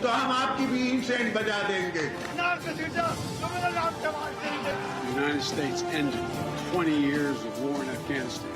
तो हम आपकी भी इंसेंट बजा देंगे। The United States ended 20 years of war in Afghanistan.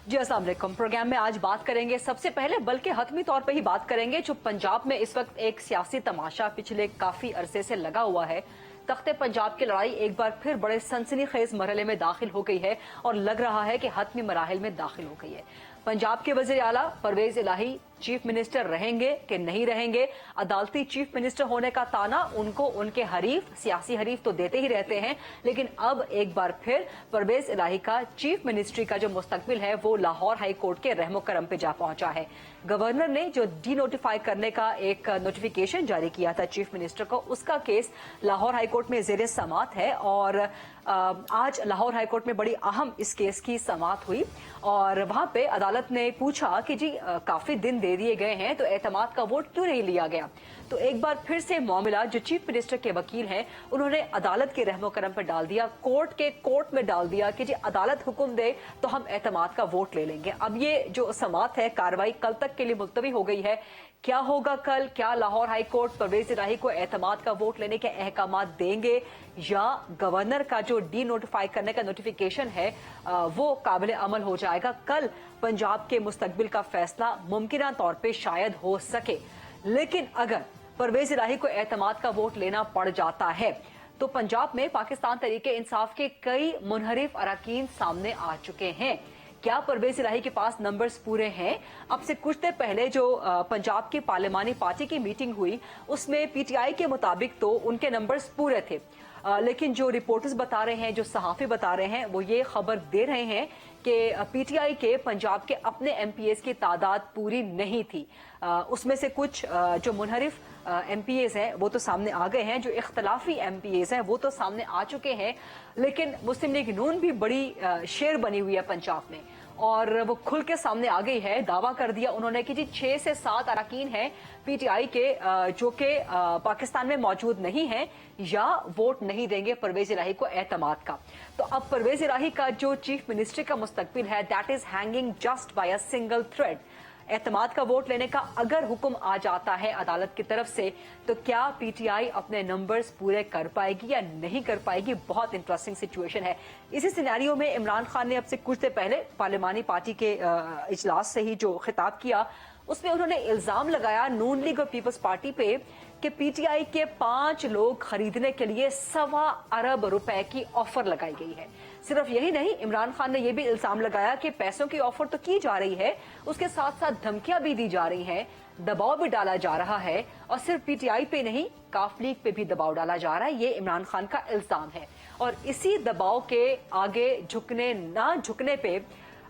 जी अस्सलाम वालेकुम। प्रोग्राम में आज बात करेंगे, सबसे पहले बल्कि हतमी तौर पे ही बात करेंगे जो पंजाब में इस वक्त एक सियासी तमाशा पिछले काफी अरसे से लगा हुआ है। तख्ते पंजाब की लड़ाई एक बार फिर बड़े सनसनीखेज मरहले में दाखिल हो गई है और लग रहा है कि हतमी मराहिल में दाखिल हो गई है। पंजाब के वजीर आला परवेज इलाही चीफ मिनिस्टर रहेंगे कि नहीं रहेंगे। अदालती चीफ मिनिस्टर होने का ताना उनको उनके हरीफ, सियासी हरीफ तो देते ही रहते हैं, लेकिन अब एक बार फिर परवेज इलाही का चीफ मिनिस्ट्री का जो मुस्तकबिल है वो लाहौर हाई कोर्ट के रहमो करम पे जा पहुंचा है। गवर्नर ने जो डी नोटिफाई करने का एक नोटिफिकेशन जारी किया था चीफ मिनिस्टर को, उसका केस लाहौर हाई कोर्ट में जेर समात है और आज लाहौर हाई कोर्ट में बड़ी अहम इस केस की समात हुई और वहां पे अदालत ने पूछा कि जी काफी दिन दे दिए गए हैं तो एतमाद का वोट क्यों नहीं लिया गया। तो एक बार फिर से मामला जो चीफ मिनिस्टर के वकील हैं उन्होंने अदालत के रहमो करम पर डाल दिया, कोर्ट में डाल दिया कि जी अदालत हुक्म दे तो हम एतमाद का वोट ले लेंगे। अब ये जो समात है, कार्रवाई कल तक के लिए मुलतवी हो गई है। क्या होगा कल? क्या लाहौर हाई कोर्ट परवेज इलाही को एतमाद का वोट लेने के अहकाम देंगे या गवर्नर का जो डी नोटिफाई करने का नोटिफिकेशन है वो काबिल अमल हो जाएगा? कल पंजाब के मुस्तकबिल का फैसला मुमकिन तौर पे शायद हो सके, लेकिन अगर परवेज इलाही को एतमाद का वोट लेना पड़ जाता है तो पंजाब में पाकिस्तान तहरीके इंसाफ के कई मुनहरिफ अरकान सामने आ चुके हैं। क्या परवेज इलाही के पास नंबर्स पूरे हैं? अब से कुछ देर पहले जो पंजाब की पार्लिमानी पार्टी की मीटिंग हुई उसमें पीटीआई के मुताबिक तो उनके नंबर्स पूरे थे, लेकिन जो रिपोर्टर्स बता रहे हैं, जो सहाफी बता रहे हैं, वो ये खबर दे रहे हैं कि पीटीआई के पंजाब के अपने एमपीएस की तादाद पूरी नहीं थी। उसमें से कुछ जो मुनहरिफ एमपीएस हैं वो तो सामने आ गए हैं, जो इख्तलाफी एमपीएस हैं वो तो सामने आ चुके हैं, लेकिन मुस्लिम लीग नून भी बड़ी शेर बनी हुई है पंजाब में और वो खुल के सामने आ गई है। दावा कर दिया उन्होंने कि जी 6 से 7 अरकान हैं पीटीआई के जो कि पाकिस्तान में मौजूद नहीं हैं या वोट नहीं देंगे परवेज इलाही को एतमाद का। तो अब परवेज इलाही का जो चीफ मिनिस्टर का मुस्तकबिल है that is hanging just by a single thread. एतमाद का वोट लेने का अगर हुक्म आ जाता है अदालत की तरफ से तो क्या पीटीआई अपने नंबर्स पूरे कर पाएगी या नहीं कर पाएगी? बहुत इंटरेस्टिंग सिचुएशन है। इसी सिनेरियो में इमरान खान ने अब से कुछ देर पहले पार्लिमानी पार्टी के इजलास से ही जो खिताब किया उसमें उन्होंने इल्जाम लगाया नून लीग और पीपल्स पार्टी पे कि पीटीआई के 5 लोग खरीदने के लिए 1.25 अरब रुपए की ऑफर लगाई गई है। सिर्फ यही नहीं, इमरान खान ने यह भी इल्जाम लगाया कि पैसों की ऑफर तो की जा रही है, उसके साथ साथ धमकियां भी दी जा रही हैं, दबाव भी डाला जा रहा है और सिर्फ पीटीआई पे नहीं काफ लीग पे भी दबाव डाला जा रहा है। ये इमरान खान का इल्जाम है और इसी दबाव के आगे झुकने ना झुकने पे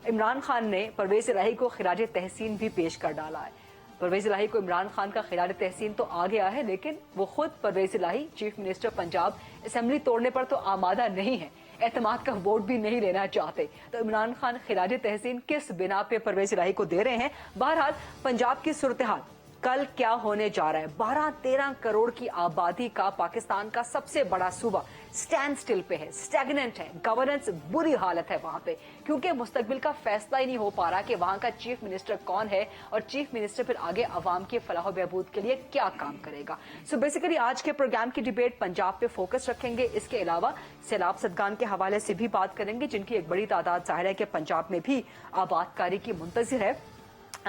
इमरान खान ने परवेज इलाही को खिराज तहसीन भी पेश कर डाला है। परवेज इलाही को इमरान खान का खिराज तहसीन तो आ गया है, लेकिन वो खुद परवेज इलाही चीफ मिनिस्टर पंजाब असेंबली तोड़ने पर तो आमादा नहीं है, एतमाद का वोट भी नहीं लेना चाहते। तो इमरान खान खिराज तहसीन किस बिना पे परवेज इलाही को दे रहे हैं? बहरहाल पंजाब की सूरत हाल कल क्या होने जा रहा है? 12-13 करोड़ की आबादी का पाकिस्तान का सबसे बड़ा सूबा स्टैंड स्टिल पे है, स्टैग्नेंट है, गवर्नेंस बुरी हालत है वहां पे, क्योंकि मुस्तकबिल का फैसला ही नहीं हो पा रहा कि वहां का चीफ मिनिस्टर कौन है और चीफ मिनिस्टर फिर आगे अवाम के फलाह बहबूद के लिए क्या काम करेगा। सो बेसिकली आज के प्रोग्राम की डिबेट पंजाब पे फोकस रखेंगे। इसके अलावा सैलाब ज़दगान के हवाले से भी बात करेंगे जिनकी एक बड़ी तादाद जाहिर है कि पंजाब में भी आबादकारी की मुंतज़िर है।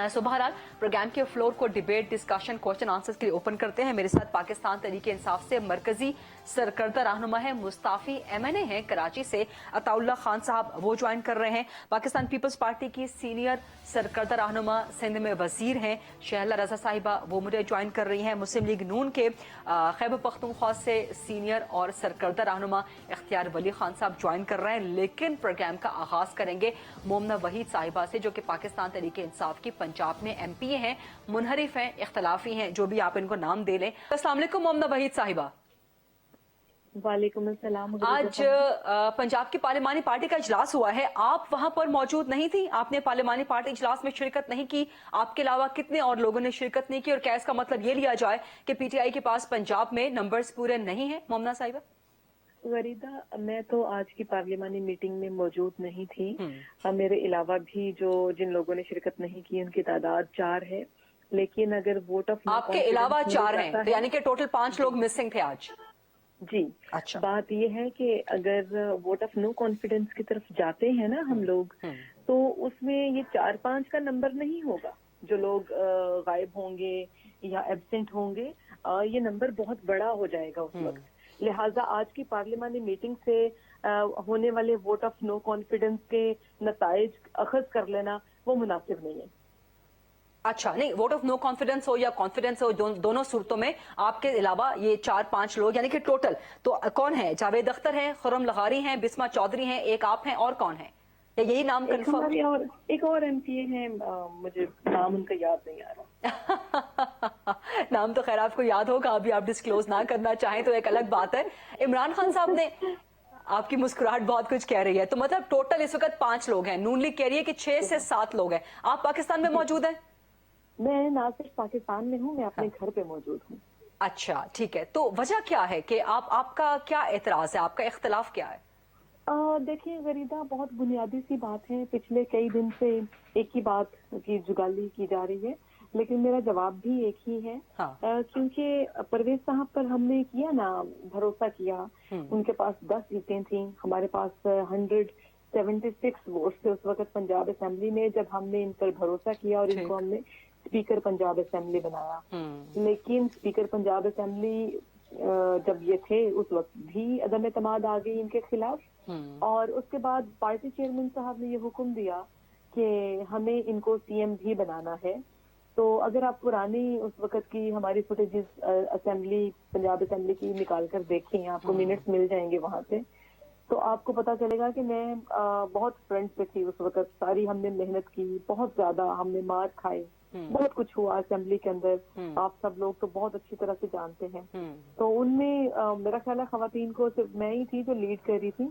सो बहरहाल प्रोग्राम के फ्लोर को डिबेट, डिस्कशन, क्वेश्चन आंसर्स के लिए ओपन करते हैं। मेरे साथ पाकिस्तान तहरीके इंसाफ से मरकजी सरकर्दा रहनुमा है, मुस्ताफी एमएनए हैं कराची से, अताउल्ला खान साहब वो ज्वाइन कर रहे हैं। पाकिस्तान पीपल्स पार्टी की सीनियर सरकर्दा रहनुमा सिंध में वजीर हैं शहला रजा साहिबा, वो मुझे ज्वाइन कर रही हैं। मुस्लिम लीग नून के खैबर पख्तूनख्वा से सीनियर और सरकर्दा रहनुमा इख्तियार वली खान साहब ज्वाइन कर रहे हैं। लेकिन प्रोग्राम का आगाज करेंगे मोमना वहीद साहिबा से, जो कि पाकिस्तान तहरीके इंसाफ की पंजाब में एमपीए हैं, मुनहरिफ हैं, इख्तलाफी हैं, जो भी आप इनको नाम दे लें। अस्सलाम वालेकुम मोमना वहीद साहिबा। वालेकुम अस्सलाम। आज पंजाब की पार्लिमानी पार्टी का इजलास हुआ है, आप वहां पर मौजूद नहीं थी, आपने पार्लिमानी पार्टी इजलास में शिरकत नहीं की, आपके अलावा कितने और लोगों ने शिरकत नहीं की, और क्या इसका मतलब ये लिया जाए कि पीटीआई के पास पंजाब में नंबर्स पूरे नहीं है? मोमना साहिबा। वरीदा, मैं तो आज की पार्लिमानी मीटिंग में मौजूद नहीं थी। मेरे अलावा भी जिन लोगों ने शिरकत नहीं की उनकी तादाद 4 है, लेकिन अगर वोट ऑफ आपके अलावा 4 हैं, तो यानी कि टोटल 5 लोग मिसिंग थे आज। जी। अच्छा। बात ये है कि अगर वोट ऑफ नो कॉन्फिडेंस की तरफ जाते हैं ना हम लोग, तो उसमें ये 4-5 का नंबर नहीं होगा जो लोग गायब होंगे या एब्सेंट होंगे। ये नंबर बहुत बड़ा हो जाएगा उस वक्त। लिहाजा आज की पार्लिमानी मीटिंग से होने वाले वोट ऑफ नो कॉन्फिडेंस के नताइज अखज कर लेना वो मुनासिब नहीं है। अच्छा, नहीं, वोट ऑफ नो कॉन्फिडेंस हो या कॉन्फिडेंस हो, दोनों सूरतों में आपके अलावा ये 4-5 लोग, यानी कि टोटल तो कौन है? जावेद अख्तर हैं, खुर्रम लगारी हैं, बिस्मा चौधरी हैं, एक आप हैं, और कौन है? या यही नाम कंफर्म? एक और एमपीए हैं, मुझे नाम उनका याद नहीं आ रहा। नाम तो खैर आपको याद होगा, अभी आप डिस्क्लोज ना करना चाहें तो एक अलग बात है। इमरान खान साहब ने, आपकी मुस्कुराहट बहुत कुछ कह रही है, तो मतलब टोटल इस वक्त 5 लोग हैं, नून लीग कह रही है कि 6 से 7 लोग हैं। आप पाकिस्तान में मौजूद हैं? मैं ना सिर्फ पाकिस्तान में हूँ, मैं अपने घर पे मौजूद हूँ। अच्छा, ठीक है, तो वजह क्या है कि आपका क्या एतराज है, आपका इख्तलाफ क्या है? देखिए वरीदा, बहुत बुनियादी सी बात है। पिछले कई दिन से एक ही बात की जुगाली की जा रही है, लेकिन मेरा जवाब भी एक ही है। हाँ। क्योंकि परवेज साहब पर हमने किया ना, भरोसा किया। उनके पास 10 सीटें थी, हमारे पास 176 वोट थे उस वक्त पंजाब असेंबली में, जब हमने इन पर भरोसा किया और इनको हमने स्पीकर पंजाब असेंबली बनाया। लेकिन स्पीकर पंजाब असेंबली जब ये थे उस वक्त भी अदम एतमाद आ गई इनके खिलाफ, और उसके बाद पार्टी चेयरमैन साहब ने ये हुक्म दिया कि हमें इनको सीएम भी बनाना है। तो अगर आप पुरानी उस वक्त की हमारी फुटेजेस असेंबली पंजाब असेंबली की निकाल कर देखें, आपको मिनट्स मिल जाएंगे वहां से, तो आपको पता चलेगा कि मैं बहुत फ्रंट पे थी उस वक्त। सारी हमने मेहनत की, बहुत ज्यादा हमने मार खाई, बहुत कुछ हुआ असेंबली के अंदर। आप सब लोग तो बहुत अच्छी तरह से जानते हैं। तो उनमें मेरा ख्याल है खवातीन को सिर्फ मैं ही थी जो लीड कर रही थी,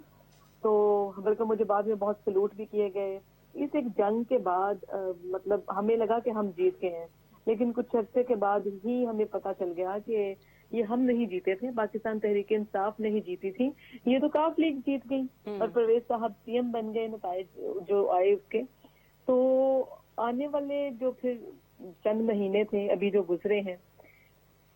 तो बल्कि मुझे बाद में बहुत सलूट भी किए गए। इस एक जंग के बाद मतलब हमें लगा कि हम जीत गए हैं, लेकिन कुछ अरसे के बाद ही हमें पता चल गया कि ये हम नहीं जीते थे, पाकिस्तान तहरीक इंसाफ नहीं जीती थी, ये तो काफ लीग जीत गई और परवेज साहब सीएम बन गए। नताइज जो आए उसके, तो आने वाले जो फिर चंद महीने थे अभी जो गुजरे हैं,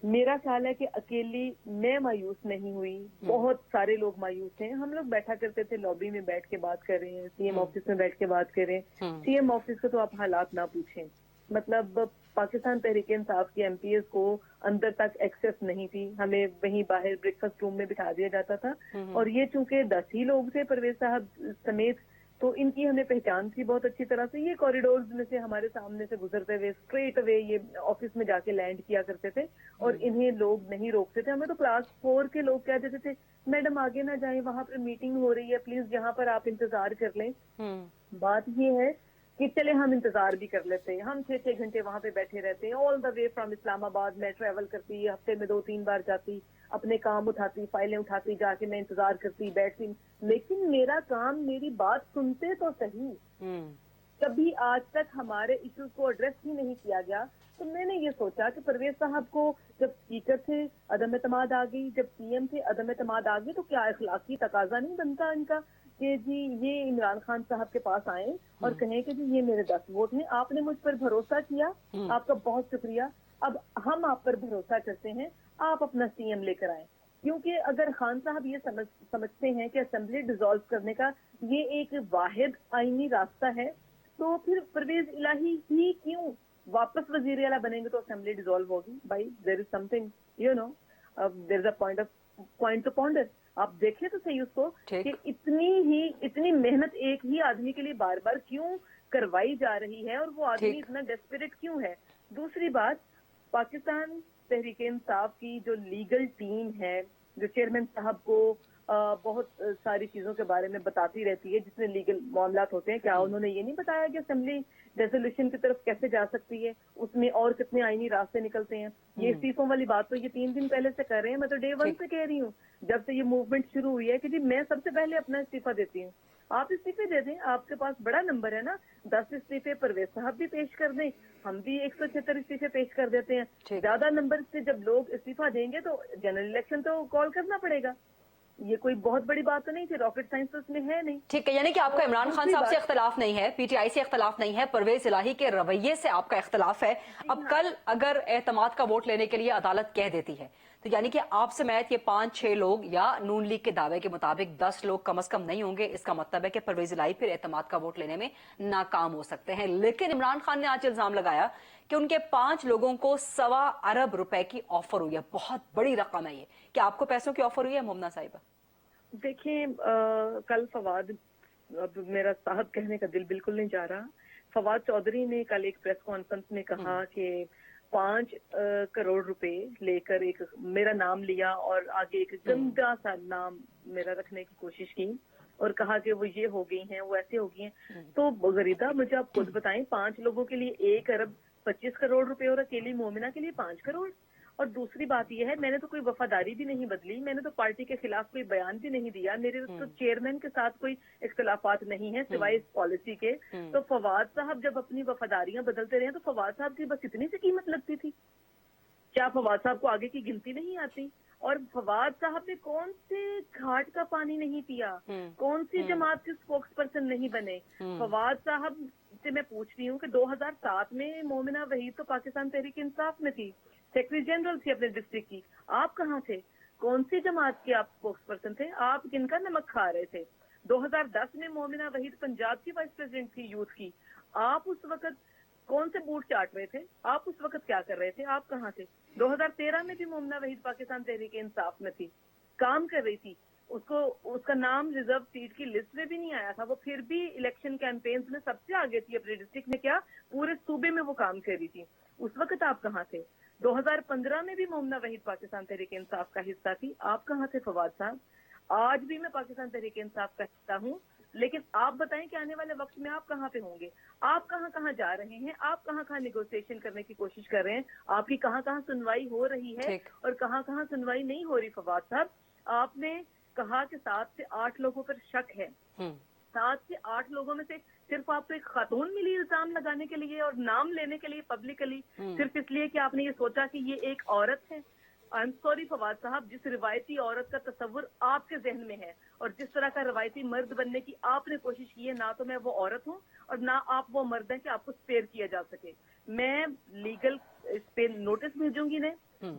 मेरा ख्याल है कि अकेली मैं मायूस नहीं हुई, बहुत सारे लोग मायूस हैं। हम लोग बैठा करते थे, लॉबी में बैठ के बात कर रहे हैं, सीएम ऑफिस में बैठ के बात कर रहे हैं। सीएम ऑफिस के तो आप हालात ना पूछें, मतलब पाकिस्तान तहरीक इंसाफ की एमपीएस को अंदर तक एक्सेस नहीं थी, हमें वहीं बाहर ब्रेकफास्ट रूम में बिठा दिया जाता था। और ये चूंकि 10 ही लोग थे परवेज साहब समेत, तो इनकी हमें पहचान थी बहुत अच्छी तरह से। ये कॉरिडोर्स में से हमारे सामने से गुजरते हुए स्ट्रेट अवे ये ऑफिस में जाके लैंड किया करते थे, और इन्हें लोग नहीं रोकते थे। हमें तो क्लास 4 के लोग कह देते थे, मैडम आगे ना जाएं, वहां पर मीटिंग हो रही है, प्लीज यहाँ पर आप इंतजार कर लें। बात ये है कि चले हम इंतजार भी कर लेते हैं, हम 6-6 घंटे वहां पे बैठे रहते हैं, all the way from Islamabad. मैं ट्रैवल करती, हफ्ते में 2-3 बार जाती, अपने काम उठाती, फाइलें उठाती, जाके मैं इंतजार करती, बैठती, लेकिन मेरा काम, मेरी बात सुनते तो सही। कभी आज तक हमारे इश्यूज को एड्रेस ही नहीं किया गया। तो मैंने ये सोचा कि परवेज साहब को जब स्पीकर थे अदम एतमाद आ गई, जब सीएम थे अदम एतमाद आ गई, तो क्या इखलाकी तकाजा नहीं बनता इनका कि जी ये इमरान खान साहब के पास आए और कहें कि जी ये मेरे 10 वोट हैं, आपने मुझ पर भरोसा किया, आपका बहुत शुक्रिया, अब हम आप पर भरोसा करते हैं, आप अपना सीएम लेकर आए। क्योंकि अगर खान साहब ये समझते हैं कि असेंबली डिसॉल्व करने का ये एक वाहिद आईनी रास्ता है, तो फिर परवेज इलाही ही क्यों वापस वजीर आला बनेंगे तो असेंबली डिसॉल्व होगी? भाई there is something, you know, there is a point to ponder. आप देखें तो सही उसको कि इतनी मेहनत एक ही आदमी के लिए बार बार क्यों करवाई जा रही है, और वो आदमी इतना डेस्परेट क्यों है। दूसरी बात, पाकिस्तान तहरीक इंसाफ की जो लीगल टीम है, जो चेयरमैन साहब को بہت ساری چیزوں کے بارے میں بتاتی رہتی ہے جس میں لیگل معاملات ہوتے ہیں. کیا انہوں نے یہ نہیں بتایا کہ اسمبلی ریزولوشن کی طرف کیسے جا سکتی ہے, اس میں اور کتنے آئینی راستے نکلتے ہیں؟ یہ استعفوں والی بات تو یہ 3 دن پہلے سے کر رہے ہیں. میں تو ڈے 1 سے کہہ رہی ہوں جب سے یہ موومنٹ شروع ہوئی ہے کہ جی میں سب سے پہلے اپنا استعفیٰ دیتی ہوں. آپ استعفے دے دیں, آپ کے پاس بڑا نمبر ہے نا, 10 استعفے پرویز صاحب بھی پیش کر دیں, ہم بھی 176 استعفے پیش کر دیتے ہیں. زیادہ نمبر سے جب لوگ استعفیٰ دیں گے تو جنرل الیکشن تو کال کرنا پڑے گا. یہ کوئی بہت بڑی بات تو نہیں تھی, راکٹ سائنس تو اس میں ہے نہیں. ٹھیک ہے, یعنی کہ آپ کا عمران خان صاحب سے اختلاف نہیں ہے, پی ٹی آئی سے اختلاف نہیں ہے, پرویز الہی کے رویے سے آپ کا اختلاف ہے. اب کل اگر اعتماد کا ووٹ لینے کے لیے عدالت کہہ دیتی ہے تو یعنی کہ آپ سمیت یہ 5-6 لوگ یا نون لیگ کے دعوے کے مطابق 10 لوگ کم از کم نہیں ہوں گے. اس کا مطلب ہے کہ پرویز الہی پھر اعتماد کا ووٹ لینے میں ناکام ہو سکتے ہیں. لیکن عمران خان نے آج الزام لگایا کہ ان کے 5 لوگوں کو 1.25 ارب روپے کی آفر ہوئی ہے. بہت بڑی رقم ہے یہ. کیا آپ کو پیسوں کی آفر ہوئی ہے مومنہ صاحبہ؟ دیکھیں, کل فواد, اب میرا صاحب کہنے کا دل بالکل نہیں جا رہا, فواد چودھری نے کل ایک پریس کانفرنس میں کہا کہ 5 کروڑ روپے لے کر ایک میرا نام لیا اور آگے ایک گندا سا نام میرا رکھنے کی کوشش کی اور کہا کہ وہ یہ ہو گئی ہیں, وہ ایسے ہو گئی ہیں. تو غریدہ مجھے آپ خود بتائیں, 5 لوگوں کے لیے 1 ارب 25 کروڑ روپے اور اکیلی مومنہ کے لیے 5 کروڑ. اور دوسری بات یہ ہے, میں نے تو کوئی وفاداری بھی نہیں بدلی, میں نے تو پارٹی کے خلاف کوئی بیان بھی نہیں دیا, میرے تو چیئرمین کے ساتھ کوئی اختلافات نہیں ہیں سوائے اس پالیسی کے. تو فواد صاحب جب اپنی وفاداریاں بدلتے رہے تو فواد صاحب کی بس اتنی سی قیمت لگتی تھی؟ کیا فواد صاحب کو آگے کی گنتی نہیں آتی؟ اور فواد صاحب نے کون سے گھاٹ کا پانی نہیں پیا, کون سی جماعت کے اسپوکس پرسن نہیں بنے؟ فواد صاحب سے میں پوچھتی ہوں کہ 2007 میں مومنہ وحید تو پاکستان تحریک انصاف میں تھی, سیکرٹری جنرل تھی اپنے ڈسٹرکٹ کی, آپ کہاں تھے؟ کون سی جماعت کے آپ اسپوکس پرسن تھے؟ آپ کن کا نمک کھا رہے تھے؟ 2010 میں مومنہ وحید پنجاب کی وائس پریزیڈنٹ تھی یوتھ کی, آپ اس وقت کون سے بوٹ چاٹ رہے تھے؟ آپ اس وقت کیا کر رہے تھے؟ آپ کہاں تھے؟ 2013 میں بھی مومنہ وحید پاکستان تحریک انصاف میں تھی, کام کر رہی تھی, اس کا نام ریزرو سیٹ کی لسٹ میں بھی نہیں آیا تھا, وہ پھر بھی الیکشن کیمپینز میں سب سے آگے تھی اپنے ڈسٹرکٹ میں, کیا پورے صوبے میں وہ کام کر رہی تھی. اس وقت آپ کہاں تھے؟ 2015 میں بھی مومنہ وحید پاکستان تحریک انصاف کا حصہ تھی, آپ کہاں تھے فواد صاحب؟ آج بھی میں پاکستان تحریک انصاف کا حصہ ہوں, لیکن آپ بتائیں کہ آنے والے وقت میں آپ کہاں پہ ہوں گے؟ آپ کہاں کہاں جا رہے ہیں؟ آپ کہاں کہاں نیگوسیشن کرنے کی کوشش کر رہے ہیں؟ آپ کی کہاں کہاں سنوائی ہو رہی ہے اور کہاں کہاں سنوائی نہیں ہو رہی؟ فواد صاحب, آپ نے کہا کہ 7 سے 8 لوگوں پر شک ہے, 7 سے 8 لوگوں میں سے صرف آپ کو ایک خاتون ملی الزام لگانے کے لیے اور نام لینے کے لیے پبلکلی, صرف اس لیے کہ آپ نے یہ سوچا کہ یہ ایک عورت ہے. آئی ایم سوری فواد صاحب, جس روایتی عورت کا تصور آپ کے ذہن میں ہے اور جس طرح کا روایتی مرد بننے کی آپ نے کوشش کی ہے, نہ تو میں وہ عورت ہوں اور نہ آپ وہ مرد ہیں کہ آپ کو اسپیئر کیا جا سکے. میں لیگل اس پہ نوٹس بھیجوں گی,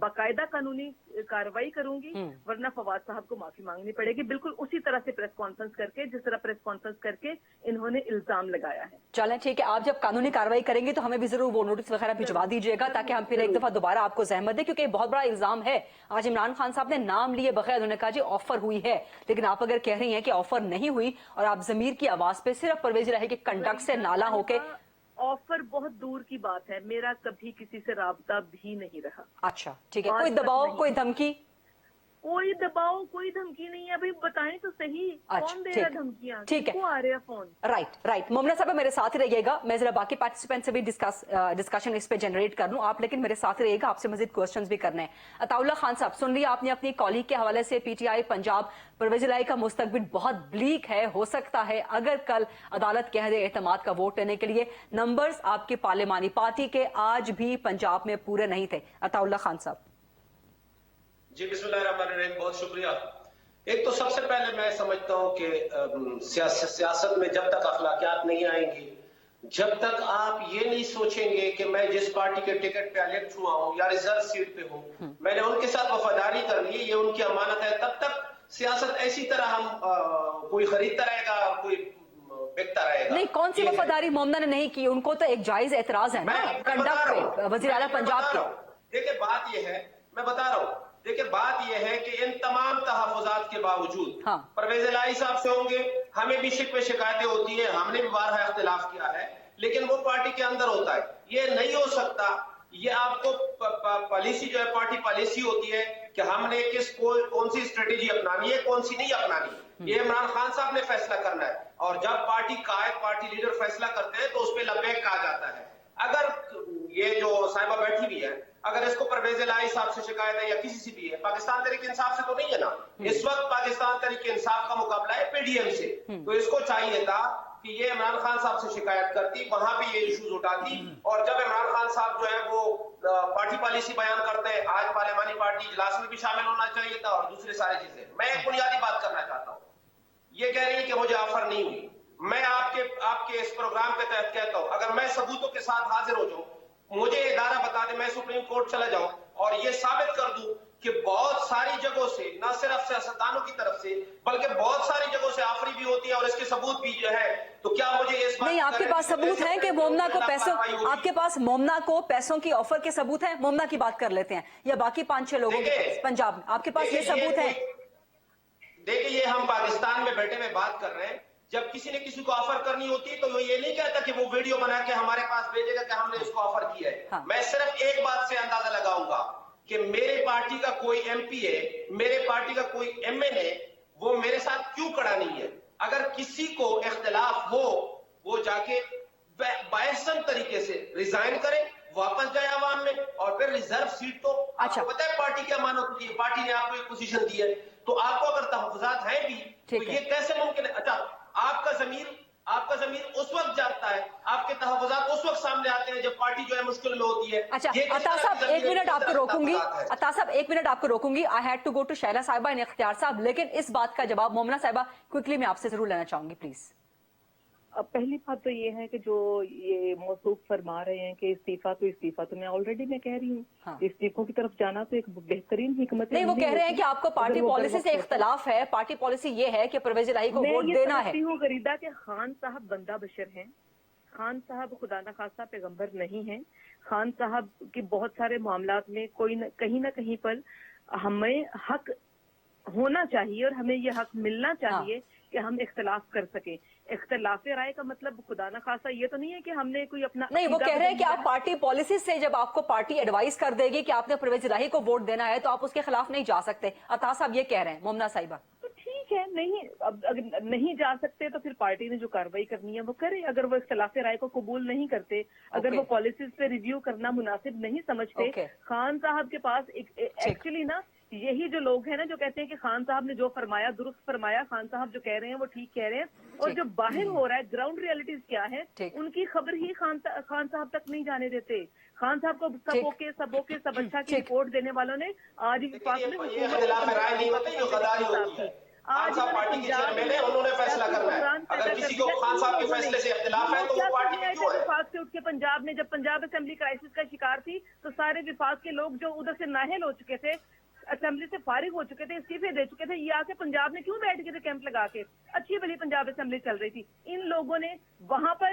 باقاعدہ قانونی کارروائی کروں گی, ورنہ فواد صاحب کو معافی مانگنی پڑے گی, بالکل اسی طرح سے پریس کانفرنس کر کے جس طرح پریس کانفرنس کر کے انہوں نے الزام لگایا ہے. چلیں ٹھیک ہے, آپ جب قانونی کارروائی کریں گے تو ہمیں بھی ضرور وہ نوٹس وغیرہ بھجوا دیجیے گا تاکہ ہم پھر ایک دفعہ دوبارہ آپ کو زحمت دیں, کیونکہ یہ بہت بڑا الزام ہے. آج عمران خان صاحب نے نام لیے بغیر انہوں نے کہا جی آفر ہوئی ہے, لیکن آپ اگر کہہ رہی ہیں کہ آفر نہیں ہوئی اور آپ ضمیر کی آواز پہ صرف پرویز الہی کے کنڈکٹ سے نالا ہو کے, آفر بہت دور کی بات ہے, میرا کبھی کسی سے رابطہ بھی نہیں رہا. اچھا ٹھیک ہے, کوئی دباؤ کوئی دھمکی؟ کوئی دباؤ کوئی دھمکی نہیں ہے. ابھی بتائیں تو صحیح, کون دے رہا دھمکیاں, ٹھیک ہے, کو آ رہے ہیں فون؟ رائٹ مومنہ صاحب میرے ساتھ رہیے گا, میں ذرا باقی پارٹیسپینٹ سے بھی ڈسکشن اس پہ جنریٹ کر لوں, آپ لیکن میرے ساتھ رہیے گا, آپ سے مزید کوسچنز بھی کرنے ہیں. عطاء اللہ خان صاحب, سن لیا آپ نے اپنی کالیگ کے حوالے سے, P T I Punjab, Pervaiz Elahi کا مستقبل بہت بلیک ہے, ہو سکتا ہے اگر کل عدالت کہہ دے اعتماد کا ووٹ لینے کے لیے. نمبرز آپ کی پارلیمانی پارٹی کے آج بھی پنجاب میں پورے نہیں تھے. عطاء اللہ خان صاحب. جی بسم اللہ الرحمن الرحیم, بہت شکریہ. ایک تو سب سے پہلے میں سمجھتا ہوں کہ سیاست میں جب تک اخلاقیات نہیں آئیں گی, جب تک آپ یہ نہیں سوچیں گے کہ میں جس پارٹی کے ٹکٹ پہ الیکٹ ہوا ہوں یا ریزرو سیٹ پہ ہوں, میں نے ان کے ساتھ وفاداری کرنی ہے, یہ ان کی امانت ہے, تب تک سیاست ایسی طرح ہم کوئی خریدتا رہے گا, کوئی بکتا رہے گا. نہیں, کون سی وفاداری مومنہ نے نہیں کی؟ ان کو تو ایک جائز اعتراض ہے نا کنڈکٹ پہ وزیر اعلیٰ پنجاب کے. دیکھیں بات یہ ہے, میں بتا رہا ہوں, دیکھیں بات یہ ہے کہ ان تمام تحفظات کے باوجود پرویز الہی صاحب سے ہوں گے, ہمیں بھی شکوے شکایتیں ہوتی ہیں, ہم نے بھی بارہا اختلاف کیا ہے, لیکن وہ پارٹی کے اندر ہوتا ہے. یہ نہیں ہو سکتا, یہ آپ کو پالیسی جو ہے پارٹی پالیسی ہوتی ہے کہ ہم نے کون سی اسٹریٹجی اپنانی ہے کون سی نہیں اپنانی، یہ عمران خان صاحب نے فیصلہ کرنا ہے، اور جب پارٹی قائد پارٹی لیڈر فیصلہ کرتے ہیں تو اس پہ لبیک کہا جاتا ہے۔ اگر یہ جو صاحبہ بیٹھی ہوئی ہے اگر اس کو پرویز الہی صاحب سے شکایت ہے یا کسی سے بھی ہے، پاکستان تحریک انصاف سے تو نہیں ہے نا، اس وقت پاکستان تحریک انصاف کا مقابلہ ہے پی ڈی ایم سے، تو اس کو چاہیے تھا کہ یہ عمران خان صاحب سے شکایت کرتی، وہاں بھی یہ ایشوز اٹھاتی، اور جب عمران خان صاحب جو ہے وہ پارٹی پالیسی بیان کرتے ہیں، آج پارلیمانی پارٹی اجلاس میں بھی شامل ہونا چاہیے تھا اور دوسرے ساری چیزیں۔ میں ایک بنیادی بات کرنا چاہتا ہوں، یہ کہہ رہی ہے کہ مجھے آفر نہیں ہوئی، میں آپ کے اس پروگرام کے تحت کہتا ہوں اگر میں ثبوتوں کے ساتھ حاضر ہو جاؤں، مجھے ادارہ بتا دے، میں سپریم کورٹ چلا جاؤں اور یہ ثابت کر دوں کہ بہت ساری جگہوں سے نہ صرف سیاستدانوں کی طرف سے بلکہ بہت ساری جگہوں سے آفری بھی ہوتی ہے اور اس کے ثبوت بھی جو ہے، تو کیا مجھے اس نہیں آپ کے پاس ثبوت ہیں کہ مومنا کو پیسوں، آپ کے پاس مومنا کو پیسوں کی آفر کے ثبوت ہیں؟ مومنا کی بات کر لیتے ہیں یا باقی 5-6 لوگوں کے پنجاب میں، آپ کے پاس یہ ثبوت ہے؟ دیکھیں یہ ہم پاکستان میں بیٹھے ہوئے بات کر رہے ہیں، جب کسی نے کسی کو آفر کرنی ہوتی ہے تو وہ یہ نہیں کہتا کہ وہ ویڈیو بنا کے ہمارے پاس بھیجے گا کہ ہم نے اس کو آفر کیا ہے۔ میں صرف ایک بات سے اندازہ لگاؤں گا کہ میرے پارٹی کا کوئی ایم پی ہے، میرے پارٹی کا کوئی ایم این اے، وہ میرے ساتھ کیوں کھڑا نہیں ہے؟ اگر کسی کو اختلاف ہو وہ جا کے باحسن طریقے سے ریزائن کرے، واپس جائے عوام میں، اور پھر ریزرو سیٹ تو آپ کو پتہ ہے پارٹی کیا امانت ہوتی ہے، پارٹی نے آپ کو ایک پوزیشن دی ہے، تو آپ کو اگر تحفظات ہیں بھی تو یہ کیسے ممکن ہے؟ اچھا آپ کا ضمیر اس وقت جاگتا ہے، آپ کے تحفظات اس وقت سامنے آتے ہیں جب پارٹی جو ہے مشکل میں ہوتی ہے۔ اچھا عطا صاحب ایک منٹ آپ کو روکوں گی، عطا صاحب ایک منٹ آپ کو روکوں گی، I had to go to Sheila sahiba ان اختیار صاحب، لیکن اس بات کا جواب مومنا صاحبہ کوئکلی میں آپ سے ضرور لینا چاہوں گی پلیز۔ پہلی بات تو یہ ہے کہ جو یہ موصوف فرما رہے ہیں کہ استعفیٰ تو میں آلریڈی میں کہہ رہی ہوں، استعفوں کی طرف جانا تو ایک بہترین حکمت نہیں، وہ کہہ رہے ہیں کہ آپ کو پارٹی پالیسی سے اختلاف ہے، پارٹی پالیسی یہ ہے کہ پرویز الہی کو ووٹ دینا ہے۔ میں یہ سمجھتی ہوں غریدہ کہ خان صاحب بندہ بشر ہیں، خان صاحب خدا نہ خواستہ پیغمبر نہیں ہیں، خان صاحب کے بہت سارے معاملات میں کہیں نہ کہیں پر ہمیں حق ہونا چاہیے اور ہمیں یہ حق ملنا چاہیے کہ ہم اختلاف کر سکیں۔ اختلاف رائے کا مطلب خدا نہ خواستہ یہ تو نہیں ہے کہ ہم نے کوئی اپنا نہیں، وہ کہہ رہے ہیں کہ آپ پارٹی پالیسی سے جب آپ کو پارٹی ایڈوائز کر دے گی کہ آپ نے پرویز الہی کو ووٹ دینا ہے تو آپ اس کے خلاف نہیں جا سکتے، عطا صاحب یہ کہہ رہے ہیں۔ مومنا صاحبہ تو ٹھیک ہے، اگر نہیں جا سکتے تو پھر پارٹی نے جو کارروائی کرنی ہے وہ کرے، اگر وہ اختلاف رائے کو قبول نہیں کرتے، اگر وہ پالیسیز پہ ریویو کرنا مناسب نہیں سمجھتے، خان صاحب کے پاس ایکچولی نا یہی جو لوگ ہیں نا جو کہتے ہیں کہ خان صاحب نے جو فرمایا درست فرمایا، خان صاحب جو کہہ رہے ہیں وہ ٹھیک کہہ رہے ہیں، اور جو باہر ہو رہا ہے گراؤنڈ ریئلٹیز کیا ہے ان کی خبر ہی خان صاحب تک نہیں جانے دیتے۔ خان صاحب کو سب اچھا کی رپورٹ دینے والوں نے آج اختلاف رائے نہیں ہوتی، جو غداری ہوتی ہے۔ خان صاحب پارٹی کے چیئرمین ہیں، انہوں نے فیصلہ کرنا ہے، اگر کسی کو خان صاحب کے فیصلے سے اختلاف ہے تو وہ پارٹی میں کیوں ہے؟ وفاق سے اٹھ کے پنجاب میں جب پنجاب اسمبلی کرائسس کا شکار تھی تو سارے وفاق کے لوگ جو ادھر سے نااہل ہو چکے تھے، اسمبلی سے فارغ ہو چکے تھے، استعفے دے چکے تھے، یہ آ کے پنجاب میں کیوں بیٹھ گئے تھے کیمپ لگا کے؟ اچھی بھلی پنجاب اسمبلی چل رہی تھی، ان لوگوں نے وہاں پر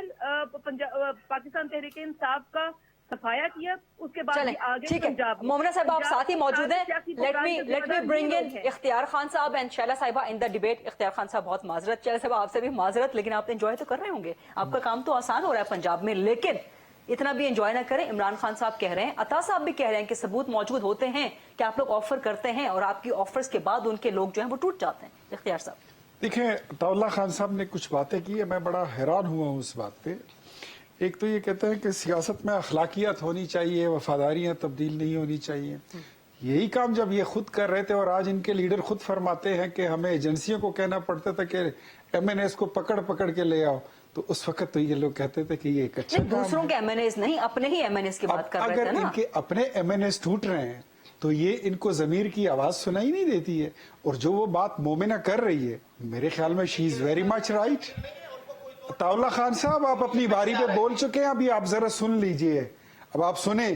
پاکستان تحریک انصاف کا صفایا کیا، اس کے بعد آگے پنجاب۔ مومنا صاحب آپ ساتھ ہی موجود ہیں، لیٹ می برنگ ان اختیار خان صاحب and Sheila sahiba in the debate. اختیار خان صاحب بہت معذرت، شیلا صاحبہ آپ سے بھی معذرت، لیکن آپ انجوائے تو کر رہے ہوں گے، آپ کا کام تو آسان ہو رہا ہے پنجاب میں، لیکن اتنا بھی انجوائے نہ کریں۔ عمران خان صاحب کہہ رہے ہیں، عطا صاحب بھی کہہ رہے ہیں کہ ثبوت موجود ہوتے ہیں کہ آپ لوگ آفر کرتے ہیں اور آپ کی آفرز کے بعد ان کے لوگ جو ہیں وہ ٹوٹ جاتے ہیں۔ اختیار صاحب دیکھیں، عطا اللہ خان صاحب نے کچھ باتیں کی ہے، میں بڑا حیران ہوا ہوں اس بات پہ۔ ایک تو یہ کہتے ہیں کہ سیاست میں اخلاقیات ہونی چاہیے، وفاداریاں تبدیل نہیں ہونی چاہیے۔ یہی کام جب یہ خود کر رہے تھے اور آج ان کے لیڈر خود فرماتے ہیں کہ ہمیں ایجنسیوں کو کہنا پڑتا تھا کہ ایم این ایس کو پکڑ کے لے آؤ، تو اس وقت تو یہ لوگ کہتے تھے کہ یہ ایک اچھا دوسروں کے ایم این ایز نہیں، اپنے ہی ایم این ایز کی بات کر رہے تھے نا۔ اگر ان کے اپنے ایم این ایز ٹوٹ رہے ہیں تو یہ ان کو ضمیر کی آواز سنائی نہیں دیتی ہے، اور جو وہ بات مومنہ کر رہی ہے میرے خیال میں شی از ویری مچ رائٹ۔ عطا اللہ خان صاحب آپ اپنی باری پہ بول چکے ہیں، ابھی آپ ذرا سن لیجئے، اب آپ سنیں۔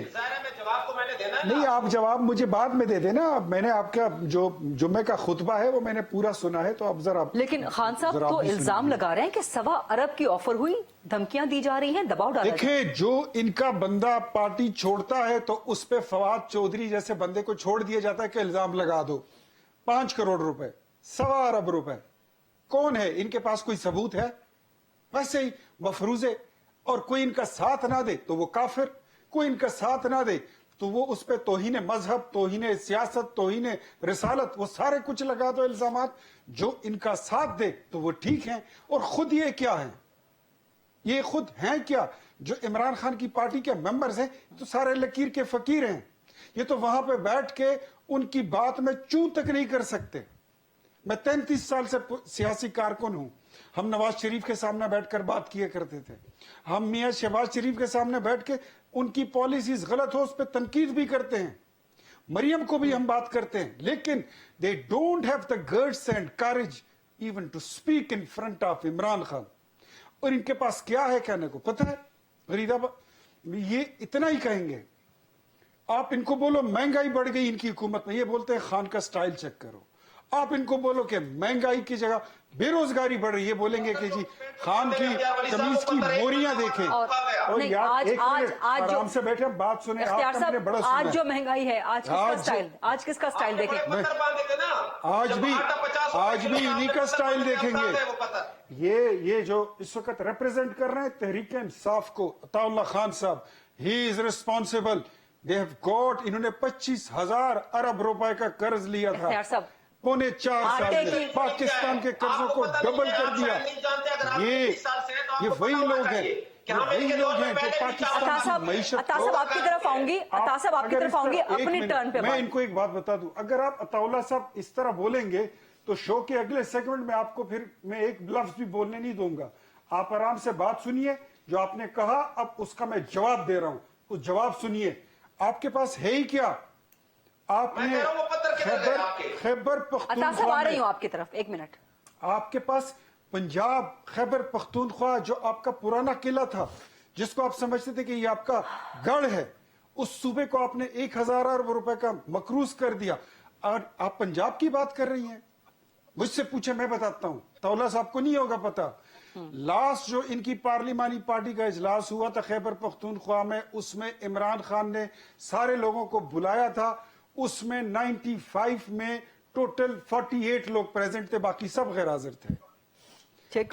نہیں، آپ جواب مجھے بعد میں دے دینا، میں نے آپ کا جو جمعے کا خطبہ ہے وہ میں نے پورا سنا ہے، تو آپ ذرا۔ لیکن خان صاحب تو الزام لگا رہے ہیں کہ 1.25 ارب کی آفر ہوئی، دھمکیاں دی جا رہی ہیں، دباؤ ڈالا۔ دیکھیں، جو ان کا بندہ پارٹی چھوڑتا ہے تو اس پہ فواد چودھری جیسے بندے کو چھوڑ دیا جاتا ہے کہ الزام لگا دو۔ 5 کروڑ روپے، 1.25 ارب روپے، کون ہے؟ ان کے پاس کوئی ثبوت ہے؟ ویسے ہی مفروضے، اور کوئی ان کا ساتھ نہ دے تو وہ کافر۔ कोई इनका साथ ना दे तो वो उस पर तौहीन मजहब, तौहीन सियासत, तौहीन रिसालत, वो सारे कुछ लगा दो इल्जामात। जो इनका साथ दे तो वो ठीक है। और खुद ये क्या है, ये खुद हैं क्या? जो इमरान खान की पार्टी के मेंबर्स हैं तो सारे लकीर के फकीर हैं। ये तो वहां पे बैठ के उनकी बात में चूं तक नहीं कर सकते। मैं 33 साल से सियासी कारकुन हूं। हम नवाज शरीफ के सामने बैठकर बात किया करते थे, हम मियां शहबाज शरीफ के सामने बैठ के उनकी पॉलिसीज गलत हो उस पर तनकीद भी करते हैं, मरियम को भी हम बात करते हैं, लेकिन they don't have the guts and courage even to speak in front of Imran Khan. और इनके पास क्या है कहने को पता है गरीदा? ये इतना ही कहेंगे। आप इनको बोलो महंगाई बढ़ गई इनकी हुकूमत में, ये बोलते हैं खान का स्टाइल चेक करो। आप इनको बोलो कि महंगाई की जगह बेरोजगारी बढ़ रही है, बोलेंगे कि जी खान की कमीज की मोरियां देखें। और नहीं, यार आज एक मिनट आराम से बैठे बात सुने। आपने बड़ा सुना आज जो महंगाई है, आज किसका स्टाइल देखें? आज भी इन्हीं का स्टाइल देखेंगे। ये जो इस वक्त रिप्रेजेंट कर रहे हैं तहरीक इंसाफ को, अताउल्लाह खान साहब, he is responsible. They have got, इन्होंने 25,000 अरब रुपए का कर्ज लिया था पौने 4 साल में, पाकिस्तान के कर्जों को डबल कर दिया। ये वही लोग हैं, वही लोग हैं जो पाकिस्तान की मईशत। अता साहब आपकी तरफ आऊंगी, अता साहब आपकी तरफ आऊंगी, अपनी टर्न पे। मैं इनको एक बात बता दूं, अगर आप अताउल्लाह साहब इस तरह बोलेंगे तो शो के अगले सेगमेंट में आपको फिर मैं एक लफ्ज भी बोलने नहीं दूंगा। आप आराम से बात सुनिए, जो आपने कहा अब उसका मैं जवाब दे रहा हूं, उस जवाब सुनिए। आपके पास है ही क्या? आपने खैबर पख्तूनख्वा आ रही हूं आपकी तरफ, एक मिनट। आपके पास पंजाब खैबर पख्तूनख्वा जो आपका पुराना किला था, जिसको आप समझते थे कि ये आपका गढ़ है, उस सूबे को आपने 1,000 अरब रुपए का मकरूज कर दिया। और आप पंजाब की बात कर रही हैं। मुझसे पूछे, मैं बताता हूं, तौला साहब को नहीं होगा पता। लास्ट जो इनकी पार्लिमानी पार्टी का इजलास हुआ था खैबर पख्तूनख्वा में, उसमें इमरान खान ने सारे लोगों को बुलाया था। उसमें 95 में टोटल 48 लोग प्रेजेंट थे, बाकी सब गैर हाजिर थे।